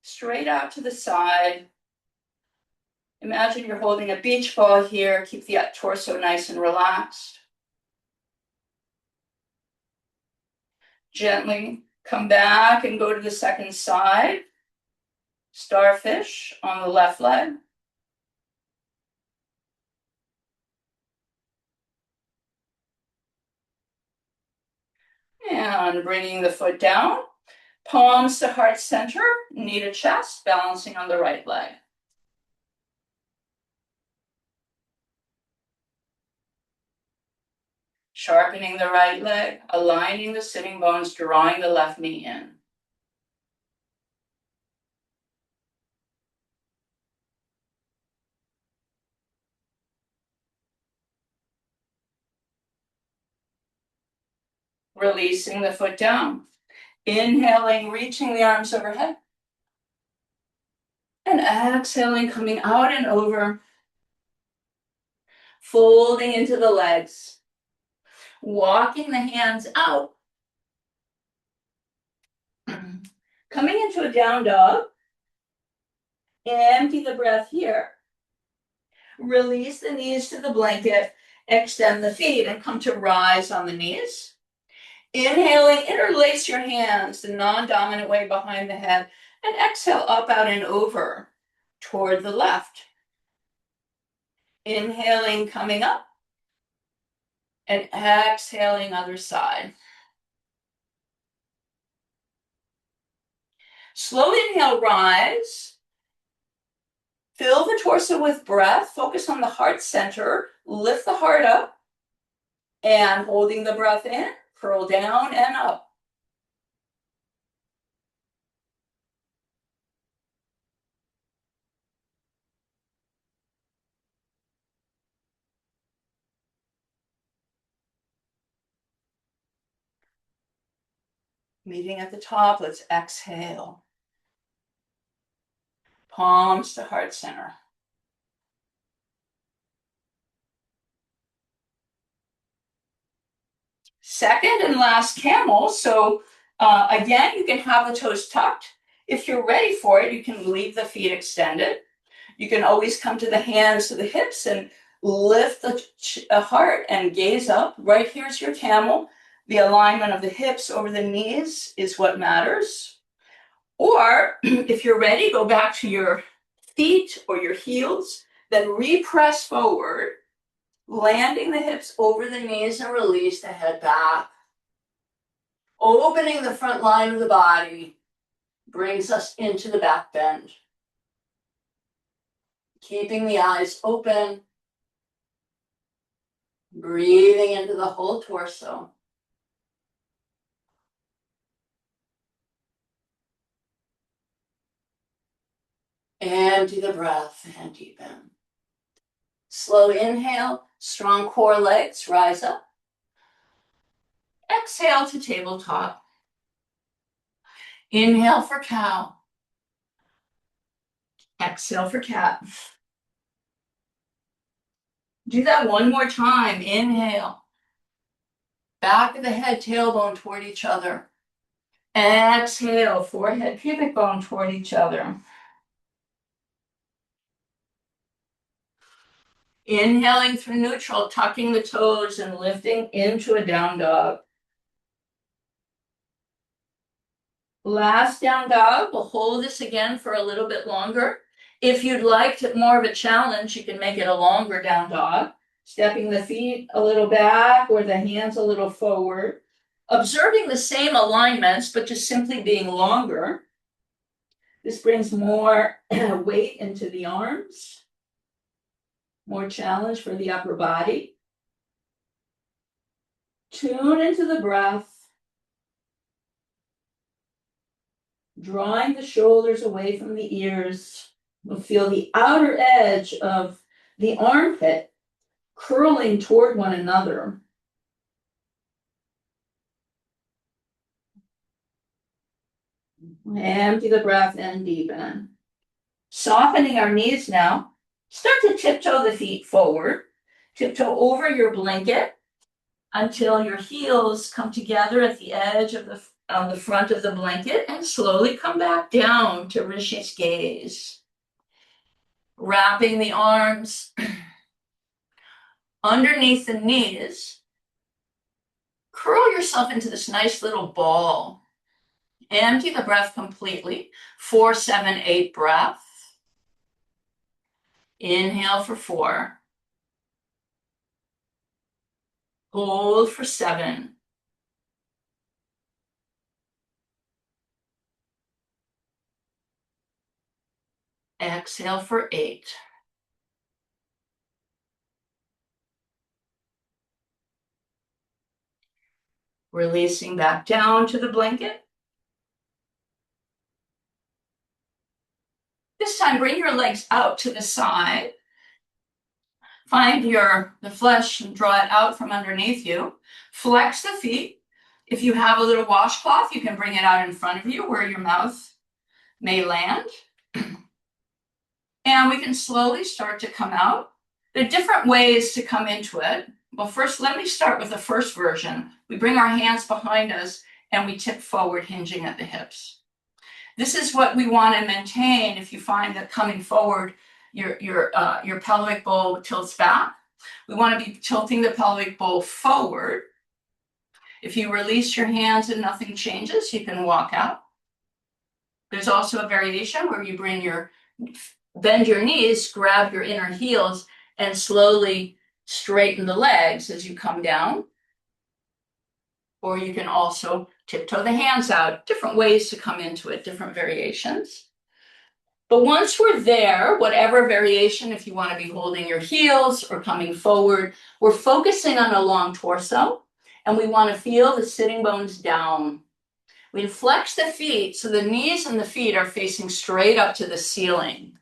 to the side. Imagine you're holding a beach ball here. Keep the torso nice and relaxed. Gently come back and go to the second side. Starfish on the left leg. And bringing the foot down. Palms to heart center, knee to chest, balancing on the right leg. Sharpening the right leg, aligning the sitting bones, drawing the left knee in. Releasing the foot down. Inhaling, reaching the arms overhead. And exhaling, coming out and over. Folding into the legs. Walking the hands out. Coming into a down dog. Empty the breath here. Release the knees to the blanket. Extend the feet and come to rise on the knees. Inhaling, interlace your hands the non-dominant way behind the head. And exhale up, out, and over toward the left. Inhaling, coming up. And exhaling, other side. Slowly inhale, rise. Fill the torso with breath. Focus on the heart center. Lift the heart up. And holding the breath in, curl down and up. Meeting at the top, let's exhale. Palms to heart center. Second and last camel. So again, you can have the toes tucked. If you're ready for it, you can leave the feet extended. You can always come to the hands to the hips and lift the heart and gaze up. Right here's your camel. The alignment of the hips over the knees is what matters. Or if you're ready, go back to your feet or your heels, then repress forward, landing the hips over the knees and release the head back. Opening the front line of the body brings us into the back bend. Keeping the eyes open, breathing into the whole torso. Empty the breath and deepen. Slow inhale, strong core legs, rise up. Exhale to tabletop. Inhale for cow. Exhale for cat. Do that one more time. Inhale. Back of the head, tailbone toward each other. Exhale, forehead, pubic bone toward each other. Inhaling through neutral, tucking the toes and lifting into a down dog. Last down dog, we'll hold this again for a little bit longer. If you'd like more of a challenge, you can make it a longer down dog, stepping the feet a little back or the hands a little forward, observing the same alignments, but just simply being longer. This brings more weight into the arms, more challenge for the upper body. Tune into the breath. Drawing the shoulders away from the ears. We'll feel the outer edge of the armpit curling toward one another. Empty the breath and deepen. Softening our knees now. Start to tiptoe the feet forward. Tiptoe over your blanket until your heels come together at the edge of on the front of the blanket, and slowly come back down to Rishi's gaze. Wrapping the arms underneath the knees. Curl yourself into this nice little ball. Empty the breath completely. 4, 7, 8 breath. Inhale for 4. Hold for 7. Exhale for 8. Releasing back down to the blanket. This time, bring your legs out to the side. Find the flesh and draw it out from underneath you. Flex the feet. If you have a little washcloth, you can bring it out in front of you where your mouth may land. And we can slowly start to come out. There are different ways to come into it. Well, first, let me start with the first version. We bring our hands behind us and we tip forward, hinging at the hips. This is what we want to maintain. If you find that coming forward, your pelvic bowl tilts back, we want to be tilting the pelvic bowl forward. If you release your hands and nothing changes, you can walk out. There's also a variation where you bend your knees, grab your inner heels, and slowly straighten the legs as you come down. Or you can also tiptoe the hands out. Different ways to come into it, different variations. But once we're there, whatever variation, if you want to be holding your heels or coming forward, we're focusing on a long torso, and we want to feel the sitting bones down. We flex the feet so the knees and the feet are facing straight up to the ceiling.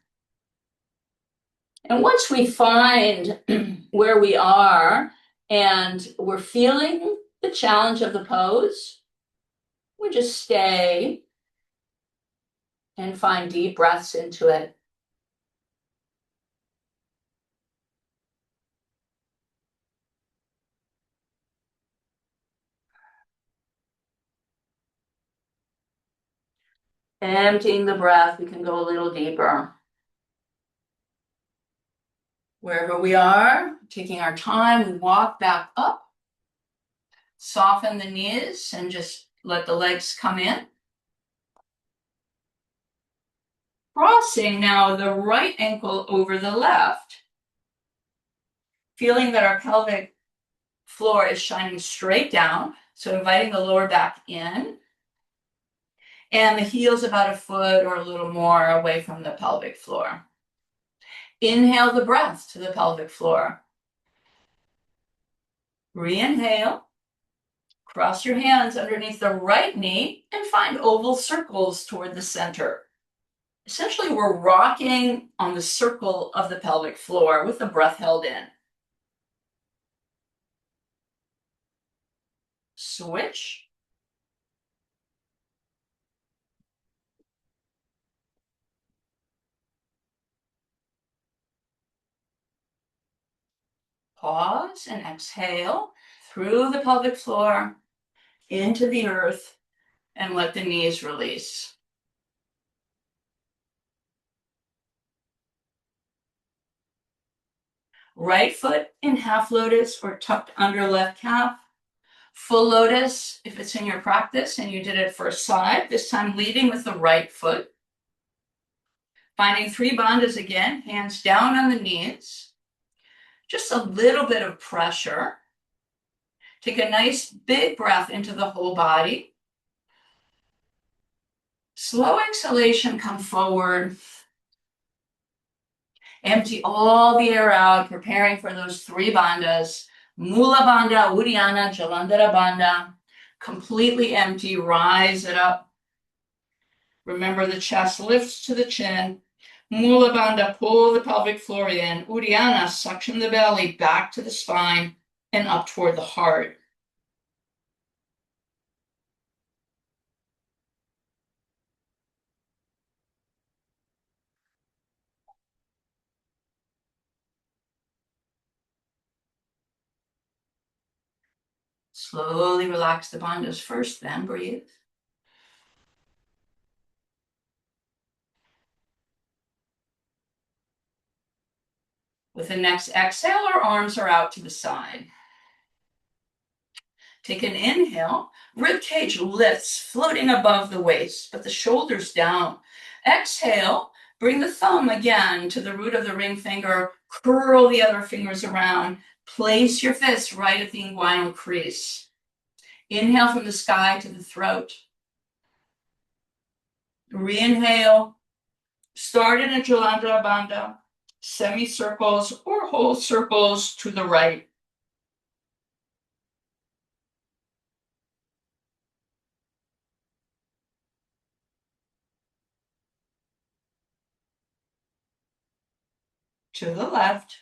And once we find where we are and we're feeling the challenge of the pose, we just stay and find deep breaths into it. Emptying the breath, we can go a little deeper. Wherever we are, taking our time, we walk back up. Soften the knees and just let the legs come in. Crossing now the right ankle over the left. Feeling that our pelvic floor is shining straight down. So inviting the lower back in. And the heels about a foot or a little more away from the pelvic floor. Inhale the breath to the pelvic floor. Re-inhale. Cross your hands underneath the right knee and find oval circles toward the center. Essentially, we're rocking on the circle of the pelvic floor with the breath held in. Switch. Pause and exhale through the pelvic floor into the earth and let the knees release. Right foot in half lotus or tucked under left calf. Full lotus if it's in your practice and you did it for a side, this time leading with the right foot. Finding 3 bandhas again, hands down on the knees. Just a little bit of pressure. Take a nice big breath into the whole body. Slow exhalation, come forward. Empty all the air out, preparing for those 3 bandhas. Mula Bandha, Uddiyana, Jalandhara Bandha. Completely empty, rise it up. Remember the chest lifts to the chin. Mula Bandha, pull the pelvic floor in. Uddiyana, suction the belly back to the spine and up toward the heart. Slowly relax the bandhas first, then breathe. With the next exhale, our arms are out to the side. Take an inhale, rib cage lifts, floating above the waist, but the shoulders down. Exhale, bring the thumb again to the root of the ring finger, curl the other fingers around, place your fists right at the inguinal crease. Inhale from the sky to the throat. Re-inhale, start in a Jalandhara Bandha, semicircles or whole circles to the right. To the left.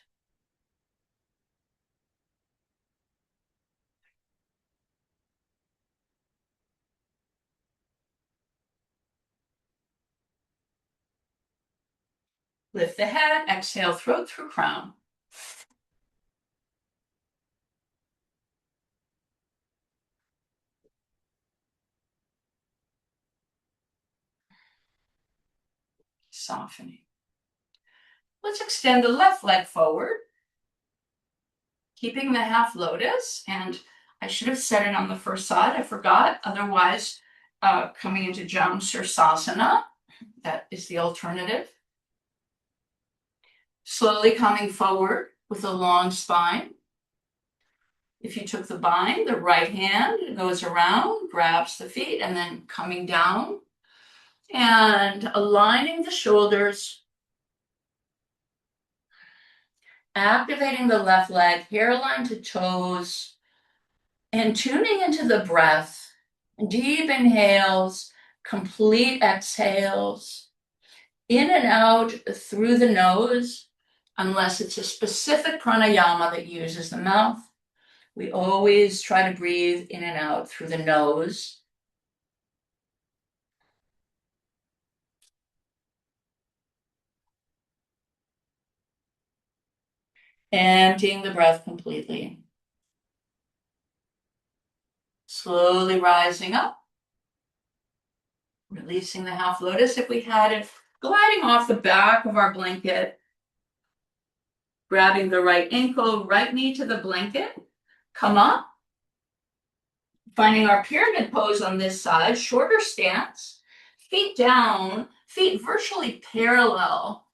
Lift the head, exhale, throat through crown. Softening. Let's extend the left leg forward, keeping the half lotus. And I should have said it on the first side, I forgot. Otherwise, coming into Jam Sirsasana, that is the alternative. Slowly coming forward with a long spine. If you took the bind, the right hand goes around, grabs the feet, and then coming down and aligning the shoulders, activating the left leg, hairline to toes, and tuning into the breath. Deep inhales, complete exhales, in and out through the nose, unless it's a specific pranayama that uses the mouth. We always try to breathe in and out through the nose. Emptying the breath completely. Slowly rising up. Releasing the half lotus if we had it. Gliding off the back of our blanket. Grabbing the right ankle, right knee to the blanket. Come up. Finding our pyramid pose on this side, shorter stance. Feet down, feet virtually parallel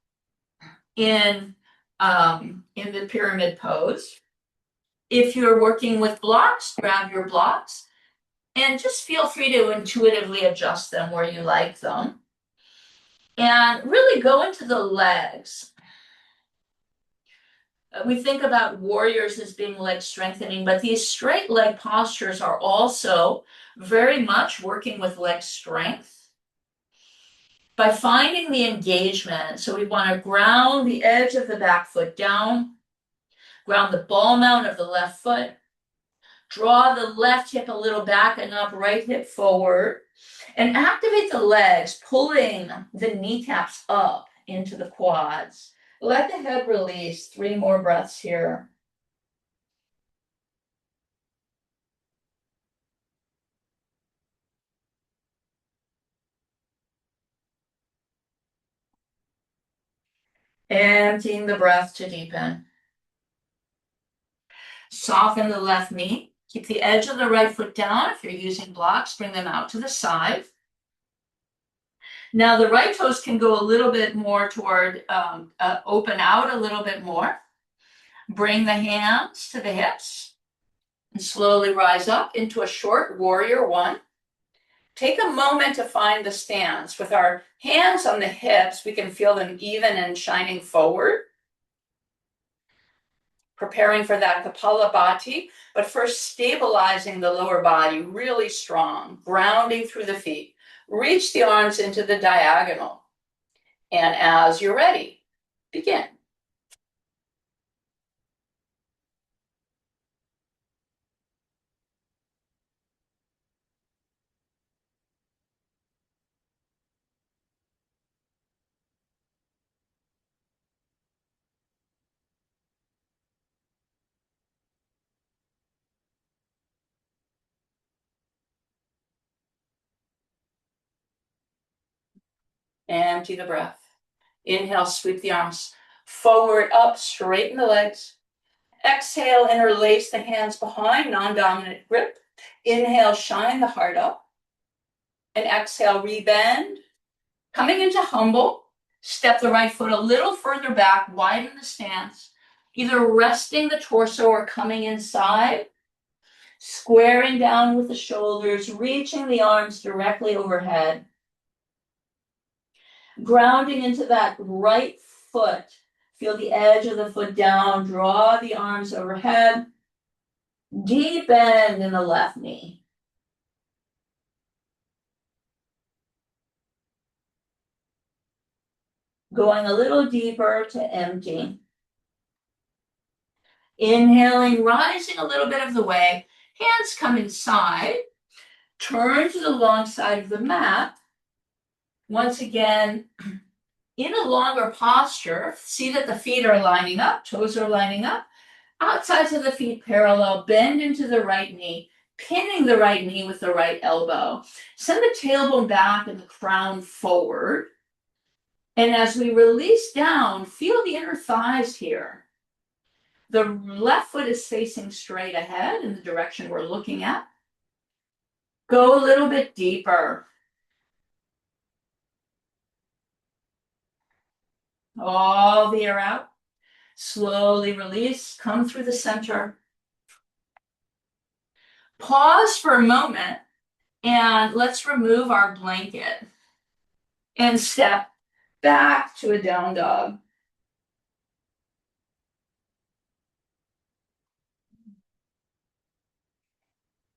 in the pyramid pose. If you're working with blocks, grab your blocks and just feel free to intuitively adjust them where you like them. And really go into the legs. We think about warriors as being leg strengthening, but these straight leg postures are also very much working with leg strength. By finding the engagement, so we want to ground the edge of the back foot down, ground the ball mount of the left foot, draw the left hip a little back and up, right hip forward, and activate the legs, pulling the kneecaps up into the quads. Let the head release. 3 more breaths here. Emptying the breath to deepen. Soften the left knee. Keep the edge of the right foot down. If you're using blocks, bring them out to the side. Now the right toes can go a little bit more toward, open out a little bit more. Bring the hands to the hips and slowly rise up into a short warrior 1. Take a moment to find the stance. With our hands on the hips, we can feel them even and shining forward. Preparing for that Kapalabhati, but first stabilizing the lower body really strong, grounding through the feet. Reach the arms into the diagonal. And as you're ready, begin. Empty the breath. Inhale, sweep the arms forward, up, straighten the legs. Exhale, interlace the hands behind, non-dominant grip. Inhale, shine the heart up. And exhale, rebend. Coming into humble, step the right foot a little further back, widen the stance, either resting the torso or coming inside, squaring down with the shoulders, reaching the arms directly overhead. Grounding into that right foot. Feel the edge of the foot down, draw the arms overhead. Deep bend in the left knee. Going a little deeper to empty. Inhaling, rising a little bit of the way. Hands come inside. Turn to the long side of the mat. Once again, in a longer posture, see that the feet are lining up, toes are lining up. Outsides of the feet parallel, bend into the right knee, pinning the right knee with the right elbow. Send the tailbone back and the crown forward. And as we release down, feel the inner thighs here. The left foot is facing straight ahead in the direction we're looking at. Go a little bit deeper. All the air out. Slowly release, come through the center. Pause for a moment and let's remove our blanket and step back to a down dog.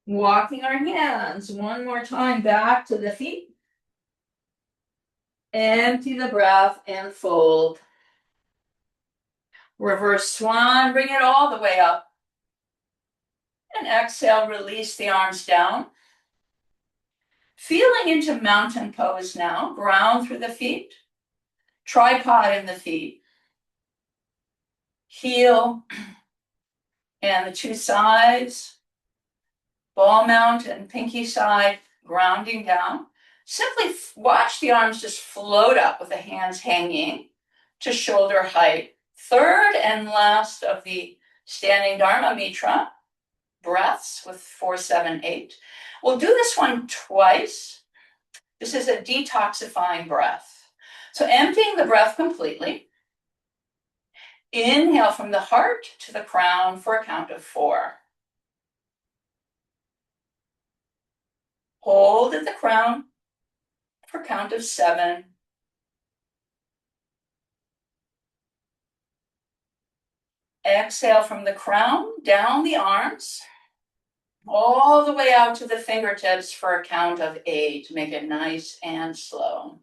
Walking our hands one more time back to the feet. Empty the breath and fold. Reverse swan, bring it all the way up. And exhale, release the arms down. Feeling into mountain pose now, ground through the feet. Tripod in the feet. Heel and the 2 sides. Ball mount and pinky side, grounding down. Simply watch the arms just float up with the hands hanging to shoulder height. Third and last of the standing Dharma Mitra breaths with 4, 7, 8. We'll do this one twice. This is a detoxifying breath. So emptying the breath completely. Inhale from the heart to the crown for a count of 4. Hold at the crown for a count of 7. Exhale from the crown, down the arms, all the way out to the fingertips for a count of 8. Make it nice and slow.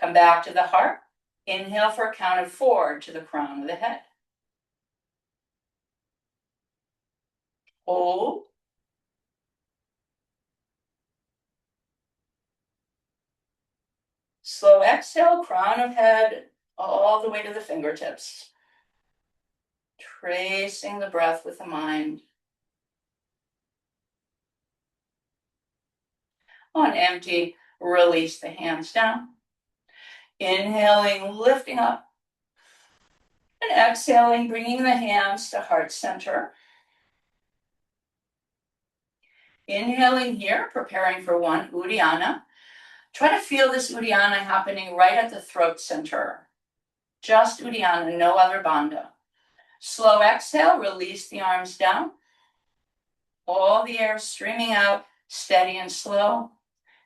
Come back to the heart. Inhale for a count of 4 to the crown of the head. Hold. Slow exhale, crown of head, all the way to the fingertips. Tracing the breath with the mind. On empty, release the hands down. Inhaling, lifting up. And exhaling, bringing the hands to heart center. Inhaling here, preparing for one Uddiyana. Try to feel this Uddiyana happening right at the throat center. Just Uddiyana, no other bandha. Slow exhale, release the arms down. All the air streaming out, steady and slow.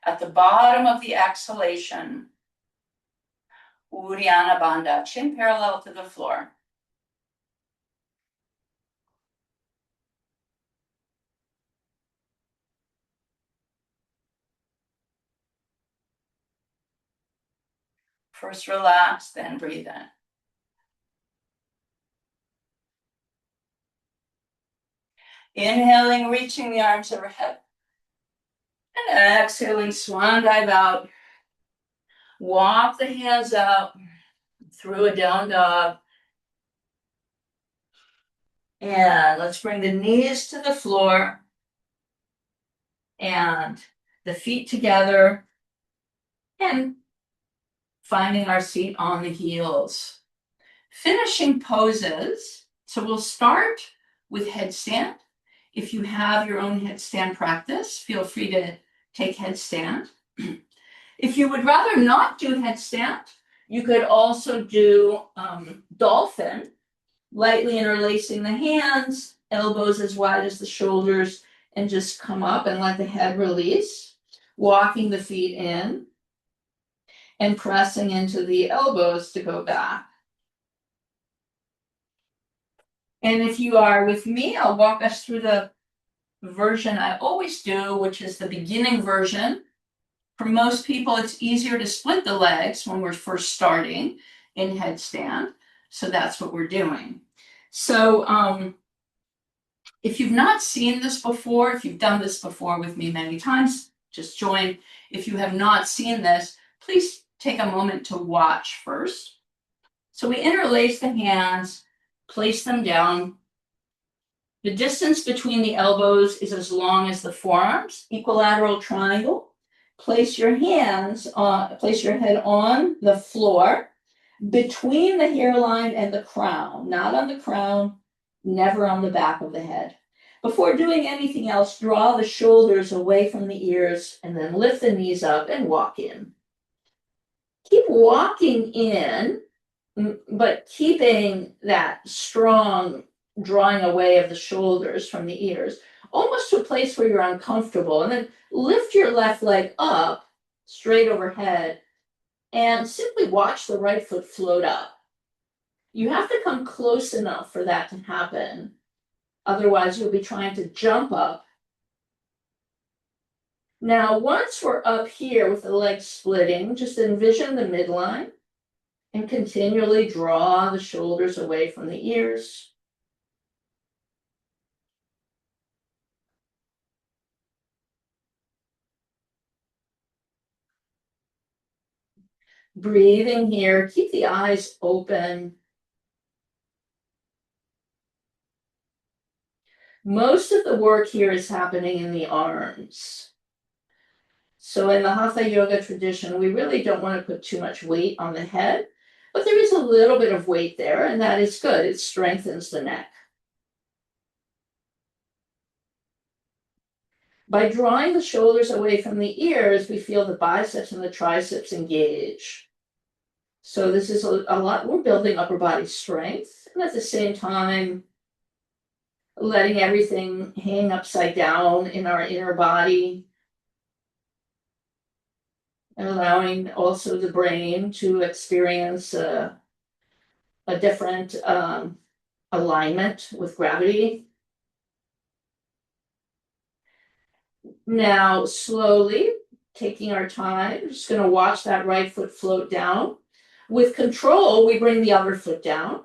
At the bottom of the exhalation, Uddiyana bandha, chin parallel to the floor. First relax, then breathe in. Inhaling, reaching the arms overhead. And exhaling, swan dive out. Walk the hands out through a down dog. And let's bring the knees to the floor. And the feet together. And finding our seat on the heels. Finishing poses. So we'll start with headstand. If you have your own headstand practice, feel free to take headstand. If you would rather not do headstand, you could also do dolphin, lightly interlacing the hands, elbows as wide as the shoulders, and just come up and let the head release, walking the feet in, and pressing into the elbows to go back. And if you are with me, I'll walk us through the version I always do, which is the beginning version. For most people, it's easier to split the legs when we're first starting in headstand. So that's what we're doing. So if you've not seen this before, if you've done this before with me many times, just join. If you have not seen this, please take a moment to watch first. So we interlace the hands, place them down. The distance between the elbows is as long as the forearms, equilateral triangle. Place your hands on, place your head on the floor between the hairline and the crown, not on the crown, never on the back of the head. Before doing anything else, draw the shoulders away from the ears and then lift the knees up and walk in. Keep walking in, but keeping that strong drawing away of the shoulders from the ears, almost to a place where you're uncomfortable. And then lift your left leg up, straight overhead, and simply watch the right foot float up. You have to come close enough for that to happen. Otherwise, you'll be trying to jump up. Now, once we're up here with the legs splitting, just envision the midline and continually draw the shoulders away from the ears. Breathing here, keep the eyes open. Most of the work here is happening in the arms. So in the Hatha Yoga tradition, we really don't want to put too much weight on the head. But there is a little bit of weight there, and that is good. It strengthens the neck. By drawing the shoulders away from the ears, we feel the biceps and the triceps engage. So this is a lot, we're building upper body strength, and at the same time, letting everything hang upside down in our inner body, and allowing also the brain to experience a different alignment with gravity. Now, slowly, taking our time, just going to watch that right foot float down. With control, we bring the other foot down.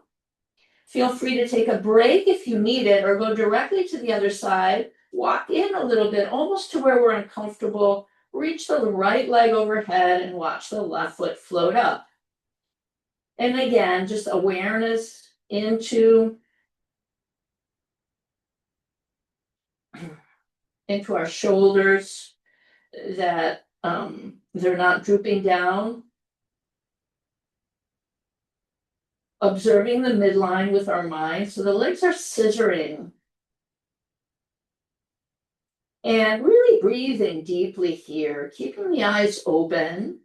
Feel free to take a break if you need it, or go directly to the other side. Walk in a little bit, almost to where we're uncomfortable. Reach the right leg overhead and watch the left foot float up. And again, just awareness into our shoulders, that they're not drooping down. Observing the midline with our mind. So the legs are scissoring. And really breathing deeply here, keeping the eyes open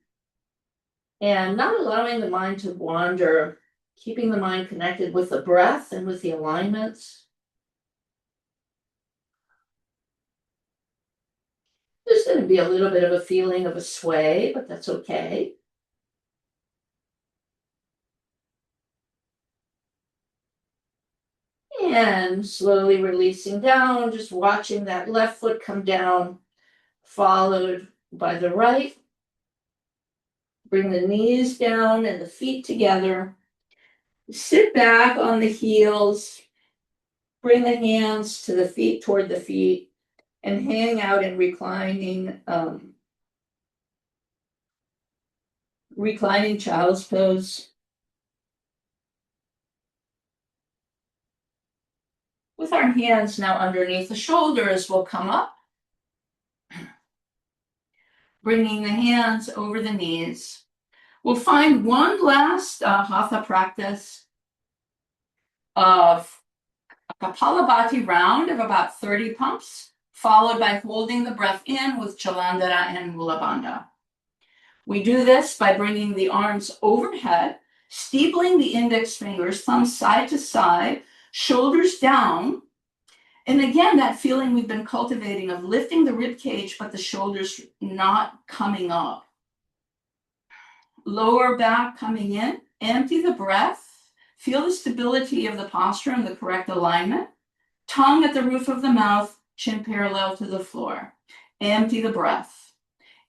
and not allowing the mind to wander, keeping the mind connected with the breath and with the alignments. There's going to be a little bit of a feeling of a sway, but that's okay. And slowly releasing down, just watching that left foot come down, followed by the right. Bring the knees down and the feet together. Sit back on the heels. Bring the hands to the feet, toward the feet, and hang out in reclining child's pose. With our hands now underneath the shoulders, we'll come up, bringing the hands over the knees. We'll find one last Hatha practice of a Kapalabhati round of about 30 pumps, followed by holding the breath in with Jalandhara and Mula Bandha. We do this by bringing the arms overhead, steepling the index fingers, thumbs side to side, shoulders down. And again, that feeling we've been cultivating of lifting the rib cage, but the shoulders not coming up. Lower back coming in, empty the breath, feel the stability of the posture and the correct alignment. Tongue at the roof of the mouth, chin parallel to the floor. Empty the breath.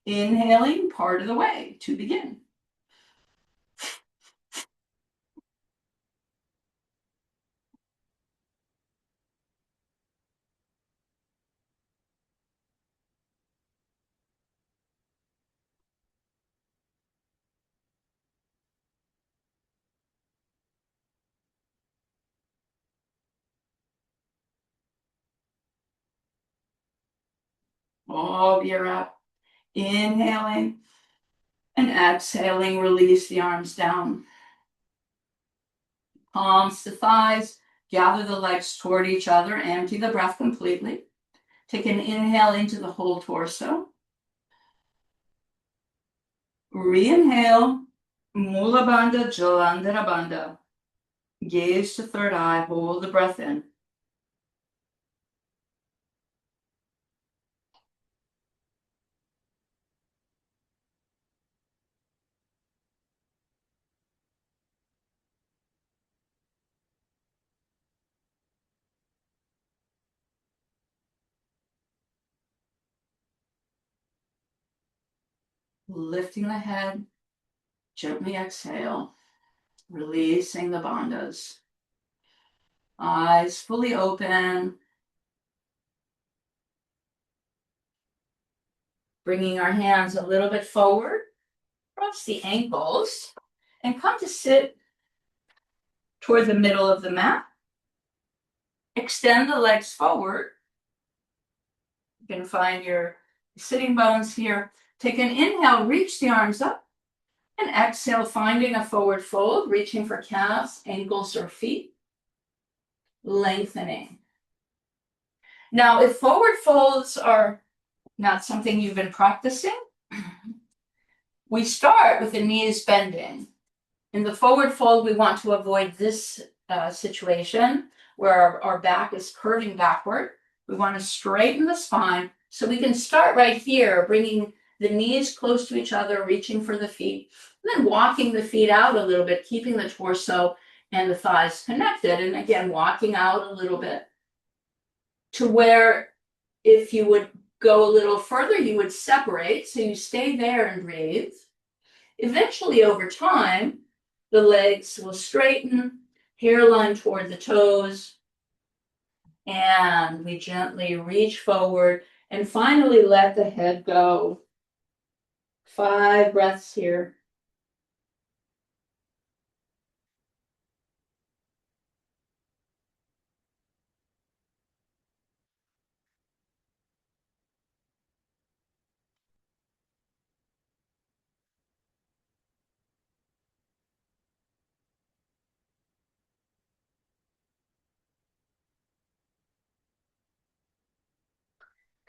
Inhaling part of the way to begin. All year up. Inhaling and exhaling, release the arms down. Palms to thighs, gather the legs toward each other, empty the breath completely. Take an inhale into the whole torso. Re-inhale, Mula Bandha, Jalandhara Bandha. Gaze to third eye, hold the breath in. Lifting the head, gently exhale, releasing the bandhas. Eyes fully open. Bringing our hands a little bit forward, cross the ankles, and come to sit toward the middle of the mat. Extend the legs forward. You can find your sitting bones here. Take an inhale, reach the arms up, And exhale, finding a forward fold, reaching for calves, ankles, or feet. Lengthening. Now, if forward folds are not something you've been practicing, we start with the knees bending. In the forward fold, we want to avoid this situation where our back is curving backward. We want to straighten the spine. So we can start right here, bringing the knees close to each other, reaching for the feet, and then walking the feet out a little bit, keeping the torso and the thighs connected. And again, walking out a little bit to where if you would go a little further, you would separate. So you stay there and breathe. Eventually, over time, the legs will straighten, hairline toward the toes, and we gently reach forward and finally let the head go. 5 breaths here.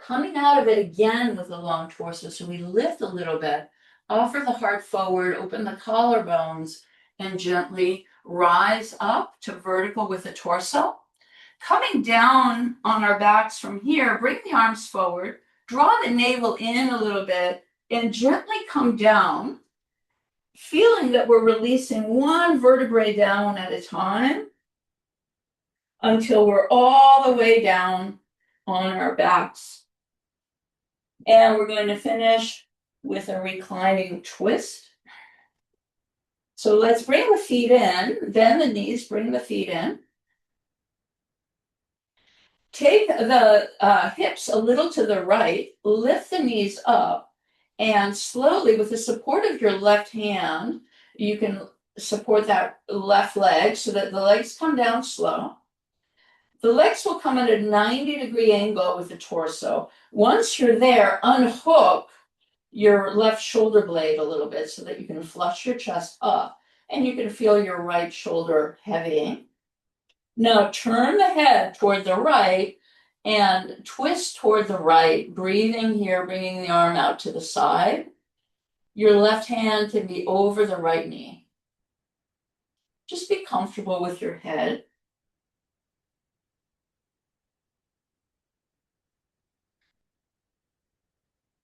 Coming out of it again with a long torso, so we lift a little bit, offer the heart forward, open the collarbones, and gently rise up to vertical with the torso. Coming down on our backs from here, bring the arms forward, draw the navel in a little bit, and gently come down, feeling that we're releasing one vertebrae down at a time until we're all the way down on our backs. And we're going to finish with a reclining twist. So let's bring the feet in, bend the knees, bring the feet in. Take the hips a little to the right, lift the knees up, and slowly, with the support of your left hand, you can support that left leg so that the legs come down slow. The legs will come at a 90-degree angle with the torso. Once you're there, unhook your left shoulder blade a little bit so that you can flush your chest up and you can feel your right shoulder heavying. Now turn the head toward the right and twist toward the right, breathing here, bringing the arm out to the side. Your left hand can be over the right knee. Just be comfortable with your head.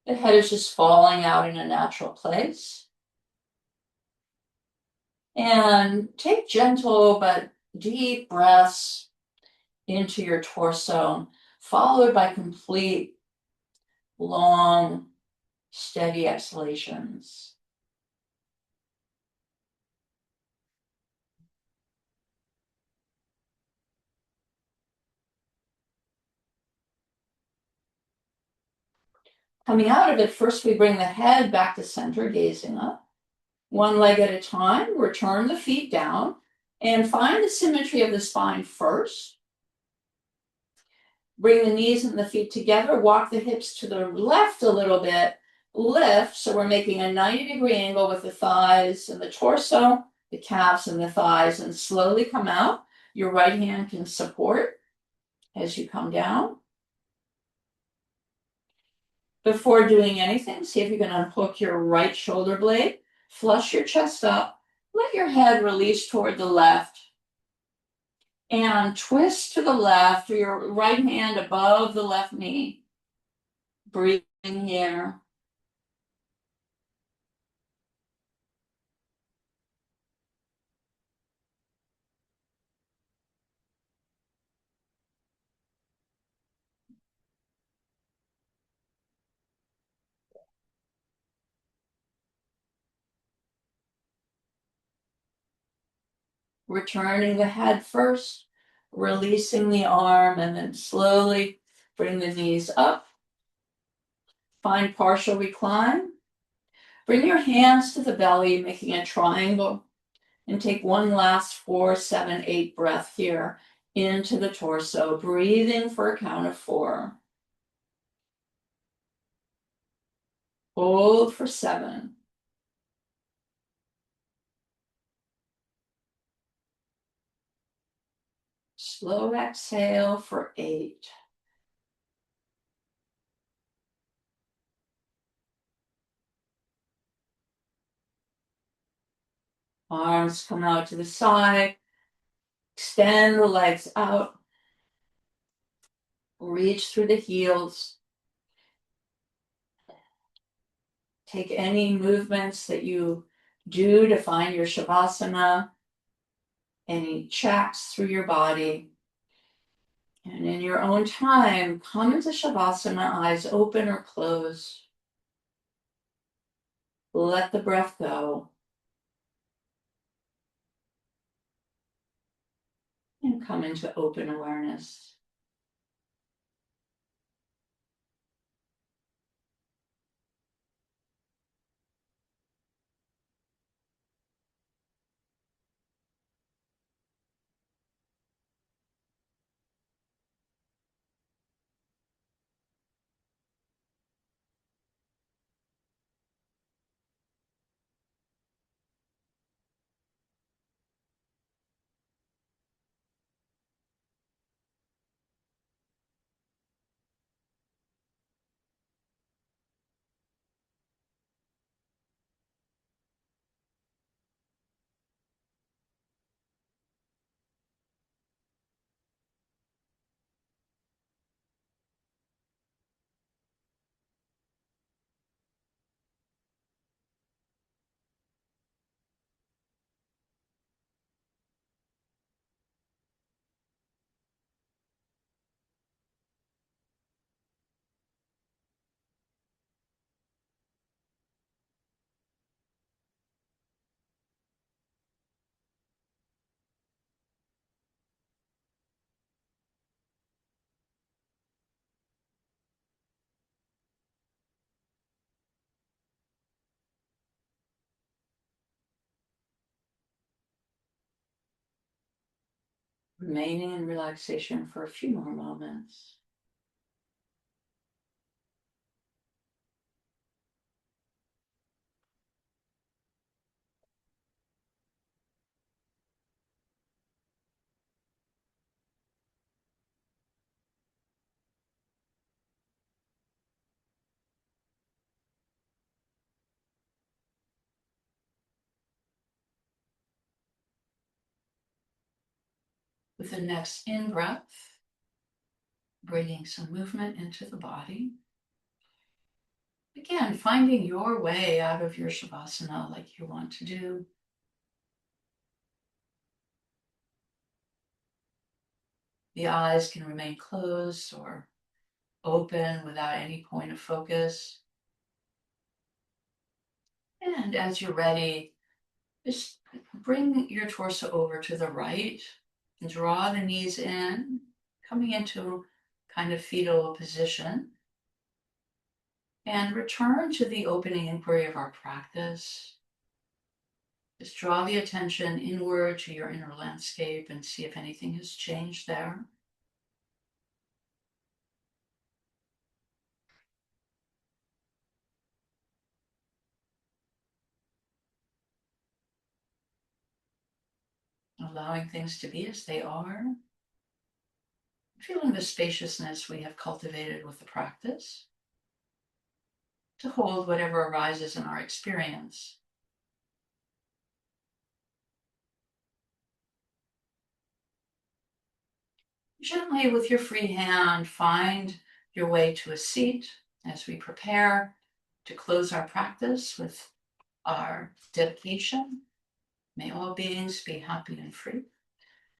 The head is just falling out in a natural place. And take gentle but deep breaths into your torso, followed by complete, long, steady exhalations. Coming out of it, first we bring the head back to center, gazing up. One leg at a time, return the feet down, and find the symmetry of the spine first. Bring the knees and the feet together, walk the hips to the left a little bit, lift, so we're making a 90-degree angle with the thighs and the torso, the calves and the thighs, and slowly come out. Your right hand can support as you come down. Before doing anything, see if you can unhook your right shoulder blade, flush your chest up, let your head release toward the left, and twist to the left, or your right hand above the left knee. Breathe in here. Returning the head first, releasing the arm, and then slowly bring the knees up. Find partial recline. Bring your hands to the belly, making a triangle, and take one last 4, 7, 8 breath here into the torso, breathing for a count of 4. Hold for 7. slow exhale for 8. Arms come out to the side. Extend the legs out. Reach through the heels. Take any movements that you do to find your Shavasana, any checks through your body. And in your own time, come into Shavasana, eyes open or closed. Let the breath go. And come into open awareness. Remaining in relaxation for a few more moments. With the next in-breath, bringing some movement into the body. Again, finding your way out of your Shavasana like you want to do. The eyes can remain closed or open without any point of focus. And as you're ready, just bring your torso over to the right. Draw the knees in, coming into kind of fetal position. And return to the opening inquiry of our practice. Just draw the attention inward to your inner landscape and see if anything has changed there. Allowing things to be as they are. Feeling the spaciousness we have cultivated with the practice to hold whatever arises in our experience. Gently, with your free hand, find your way to a seat as we prepare to close our practice with our dedication. May all beings be happy and free.